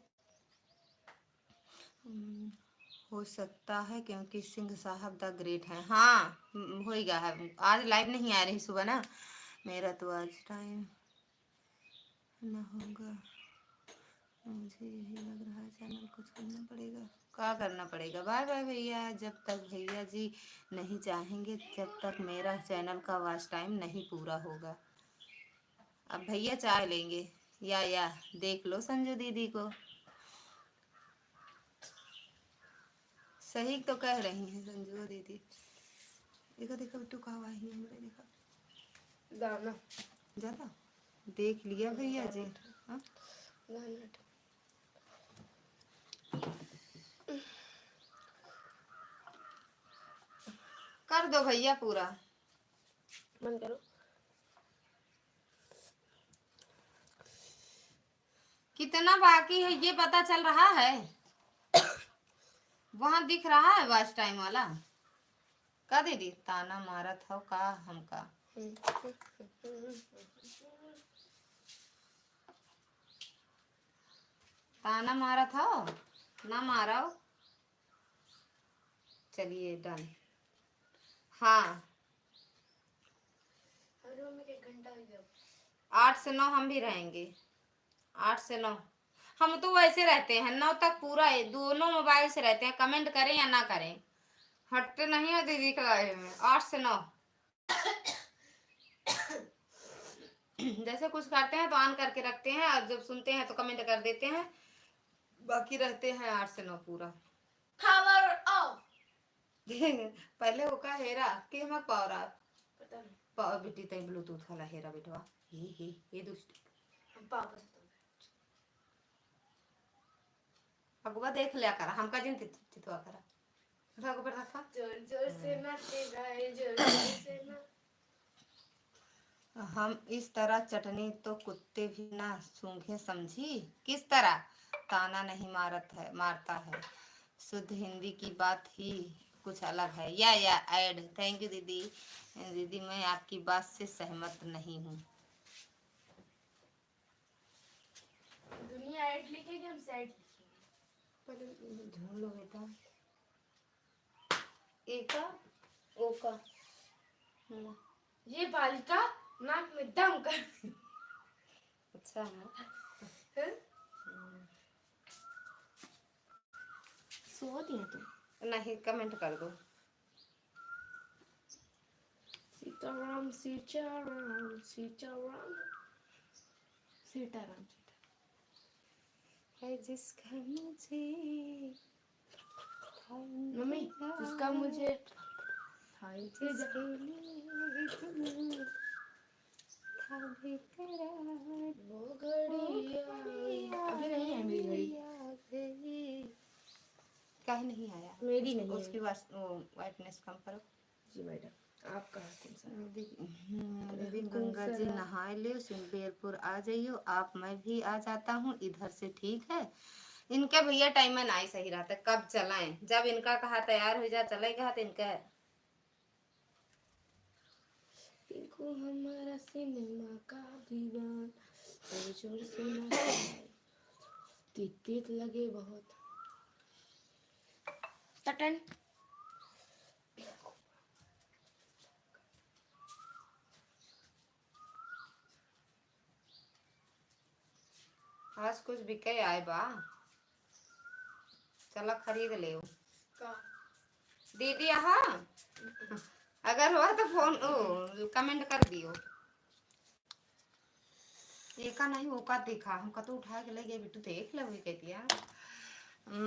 [SPEAKER 1] हो सकता है क्योंकि सिंह साहब द ग्रेट हैं। हाँ हो ही गया है, आज लाइव नहीं आ रही सुबह ना, मेरा तो आज टाइम ना होगा, मुझे यही लग रहा है, चैनल कुछ करना पड़ेगा। क्या करना पड़ेगा? बाय बाय भैया, जब तक भैया जी नहीं चाहेंगे जब तक मेरा चैनल का वॉच टाइम नहीं पूरा होगा। अब भैया चाय लेंगे या देख लो संजू दीदी को। सही तो कह रही हैं संजू दीदी। देखा देखा बिट्टू कहा हुआ है, हमने देखा
[SPEAKER 2] दाना
[SPEAKER 1] ज्यादा देख लिया भैया जी। हाँ कर दो भैया पूरा,
[SPEAKER 2] बंद करो।
[SPEAKER 1] कितना बाकी है ये पता चल रहा है? वहां दिख रहा है वॉच टाइम वाला? का दीदी ताना मारा था का हमका? ताना मारा था ना मारा? चलिए डन। हाँ 8 से 9 हम भी रहेंगे, 8 से 9 हम तो वैसे रहते हैं, 9 तक पूरा है, दोनों मोबाइल से रहते हैं, कमेंट करें या ना करें, हटते नहीं है दीदी के लाइव में 8 से 9। जैसे कुछ करते हैं तो ऑन करके रखते हैं और जब सुनते हैं तो कमेंट कर देते हैं, बाकी रहते हैं 8 से 9 पूरा।
[SPEAKER 2] पावर ऑफ
[SPEAKER 1] पहले वो का हेरा के मत पावरा
[SPEAKER 2] पता नहीं
[SPEAKER 1] पावर बिटी तई ब्लूटूथ वाला हेरा बेटवा ये दुष्ट
[SPEAKER 2] हम पापा से
[SPEAKER 1] अगवा देख लिया कर, हमका जिन तितवा करा रखो पर रखा
[SPEAKER 2] जोर जोर से नाचेगा जोर जोर से ना।
[SPEAKER 1] हम इस तरह चटनी तो कुत्ते भी ना सूंघे, समझी? किस तरह? ताना नहीं मारता है, शुद्ध हिंदी की बात ही कुछ अलग है। या ऐड थैंक यू दीदी। दीदी मैं आपकी बात से सहमत नहीं हूँ।
[SPEAKER 2] दुनिया ऐड लिखेगी, हम साइड लिखेंगे।
[SPEAKER 1] पहले ढूंढ लो बेटा, एका ओका
[SPEAKER 2] ये बालिका नाक में दम कर।
[SPEAKER 1] अच्छा है।
[SPEAKER 2] सो दिया तुम?
[SPEAKER 1] नहीं कमेंट कर दो।
[SPEAKER 2] सीताराम सीताराम सीताराम सीताराम
[SPEAKER 1] है जिसका मुझे
[SPEAKER 2] मम्मी जिसका मुझे था
[SPEAKER 1] जिसके लिए था बेकरार
[SPEAKER 2] वो घड़ी अभी नहीं है मेरी घड़ी।
[SPEAKER 1] काहे नहीं आया?
[SPEAKER 2] मेरी नहीं है।
[SPEAKER 1] उसकी वाइटनेस कम करो।
[SPEAKER 2] जी मैडम आपका है कौन सा?
[SPEAKER 1] दीदी गंगा जी नहाए ले बेलपुर आ जाइयो आप, मैं भी आ जाता हूँ इधर से, ठीक है? इनके भैया टाइम में नहीं सही रहता, कब चलाएं? जब इनका कहा तैयार हो जा चलेगा तो इनका
[SPEAKER 2] पिंकू हमारा सिनेमा का दीवान जोर जोर से नाचे तीत लगे बहुत टटन।
[SPEAKER 1] आज कुछ बिके आए बा, चला खरीद ले
[SPEAKER 2] का
[SPEAKER 1] दीदी। हाँ अगर हुआ तो फोन कमेंट कर दियो। एका नहीं ओका देखा हमका तो उठा के ले गए बिट्टू देख ले वही कहती है,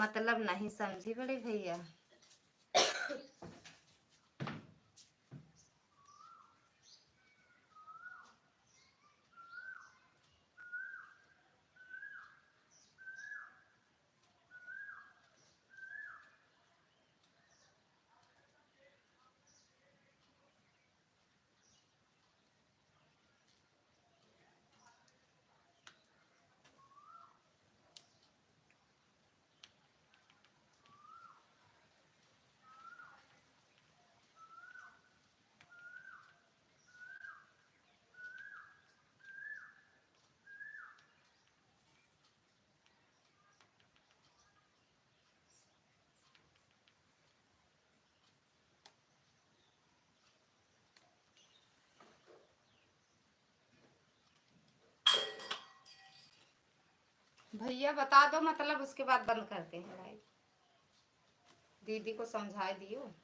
[SPEAKER 1] मतलब नहीं समझी बड़े भैया। भैया बता दो, मतलब उसके बाद बंद करते हैं लाइव। दीदी को समझा दियो।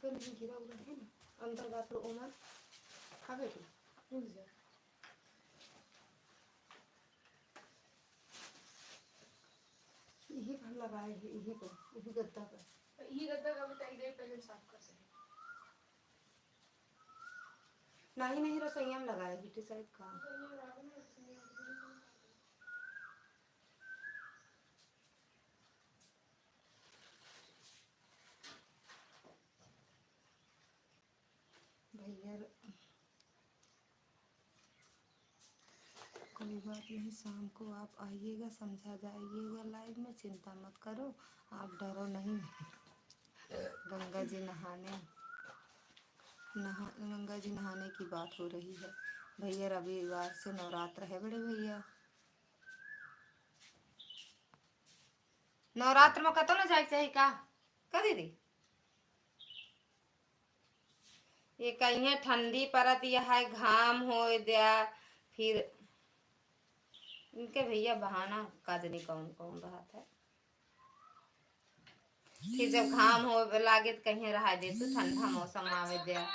[SPEAKER 1] नहीं गिरा उधर है ना, अंदर बाथरूम उमर खा बेटी यही पर लगाए है, यही पर, यही गद्दा पर।
[SPEAKER 2] ये गद्दा का बताइए देर पहले साफ कर सके
[SPEAKER 1] नहीं नहीं रसोईया में लगाए बेटी शायद का। भैया कोई बात नहीं, शाम को आप आइएगा, समझा जाइएगा लाइव में, चिंता मत करो, आप डरो नहीं। गंगा जी गंगा जी नहाने की बात हो रही है भैया। रविवार से नवरात्र है बड़े भैया, नवरात्र में कतो ना जाए चाहिए का दीदी? ये कहीं ठंडी परत यह है, घाम हो दिया, फिर इनके भैया बहाना काजनी कौन कौन रहा था। फिर जब घाम हो लागे तो कहीं रहा दे तो ठंडा मौसम आवे दिया।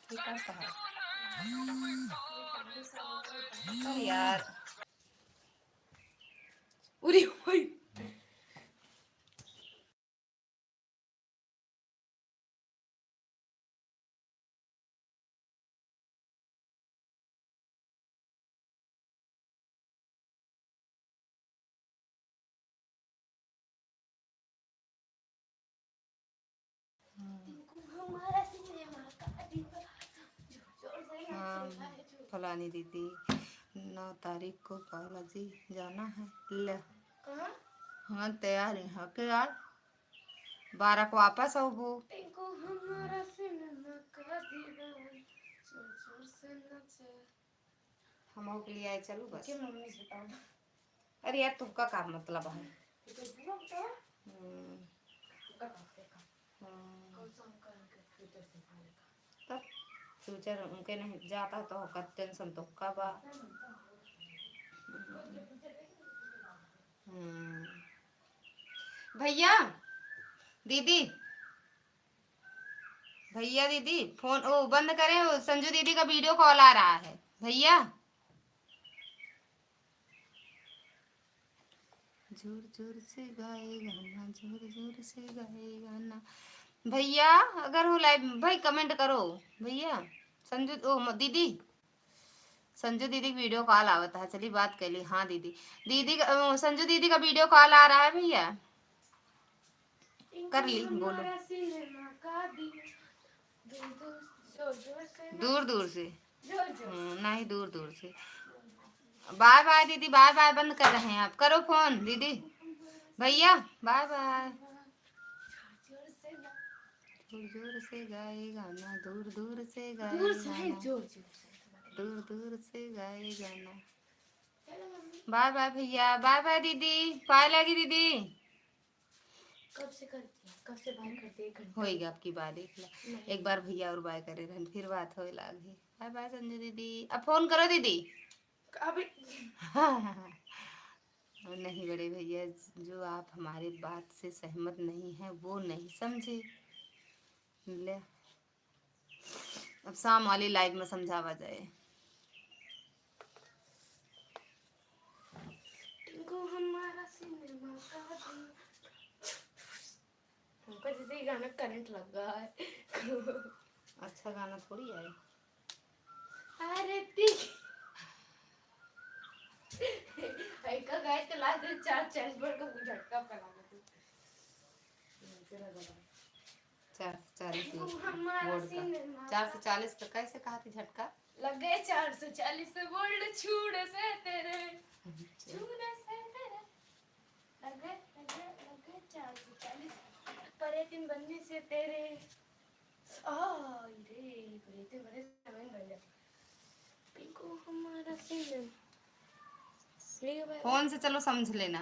[SPEAKER 1] ठीक करता है तो यार।
[SPEAKER 2] उरी हुई हमारा सिनेमा का दीवान जोर जोर से नाचे
[SPEAKER 1] हाँ
[SPEAKER 2] लाए जो
[SPEAKER 1] फलानी दीदी 9 तारीख को बालाजी जाना है। ले
[SPEAKER 2] कहाँ?
[SPEAKER 1] हाँ तैयार है के यार 12 को वापस आओ वो।
[SPEAKER 2] टिंकू हमारा सिनेमा का दीवान जोर जोर से नाचे।
[SPEAKER 1] हम के लिए आए चलो बस।
[SPEAKER 2] क्या मम्मी से बताओ?
[SPEAKER 1] अरे यार तुमका का मतलब है?
[SPEAKER 2] ये तो पूरा बताओ।
[SPEAKER 1] हम्म,
[SPEAKER 2] का कहते का
[SPEAKER 1] हाँ,
[SPEAKER 2] कौन सा उनका फ्यूचर से खाने का?
[SPEAKER 1] तब फ्यूचर उनके नहीं जाता तो का टेंशन तो का बा। हम्म, भैया दीदी भैया दीदी फोन ओ बंद करें, वो संजू दीदी का वीडियो कॉल आ रहा है भैया। जोर जोर से गाए गाना, जोर जोर से गाए गाना। भैया अगर हो लाइव भाई कमेंट करो भैया। संजू ओ दीदी संजू दीदी का वीडियो कॉल आवता है, चलिए बात कर ली। हाँ दीदी दीदी संजू दीदी का वीडियो कॉल आ रहा है भैया, कर ली बोलो। दूर दूर से नहीं दूर दूर से। बाय बाय दीदी, बाय बाय। बंद कर रहे हैं आप, करो फोन दीदी भैया बाय बाय। जोर जोर से गाए गाना, दूर दूर से गाए गाना, दूर दूर से गाए गाना। बाय बाय भैया, बाय बाय दीदी, पाए लगी दीदी।
[SPEAKER 2] कब से करती है? कब से बाय करती है?
[SPEAKER 1] होएगा आपकी बात देख ला। एक बार भैया और बाय करे रहन फिर बात होए लागी। बाय बाय संजू दीदी, अब फोन करो दीदी।
[SPEAKER 2] अभी
[SPEAKER 1] नहीं बड़े भैया, जो आप हमारी बात से सहमत नहीं है वो नहीं समझे। ले अब शाम वाली लाइव में समझावा जाए।
[SPEAKER 2] टिंकू हमारा सिनेमा का दीवान। हमको जैसे गाना करंट लग रहा है।
[SPEAKER 1] अच्छा गाना थोड़ी है।
[SPEAKER 2] अरे का गाय के लास्ट 4 बार का झटका पड़ा मुझे।
[SPEAKER 1] 440
[SPEAKER 2] हमारा
[SPEAKER 1] वोल्ट का,
[SPEAKER 2] सिनेमा
[SPEAKER 1] 440 का कैसे कहा थी झटका?
[SPEAKER 2] लग गए 440 वोल्ट छूने से तेरे, छूने से तेरे लग गए 440 परेटिन बनने से तेरे। रे परेटिन बने 7 बन गया। पिंकू हमारा सिनेमा
[SPEAKER 1] फोन से चलो समझ लेना।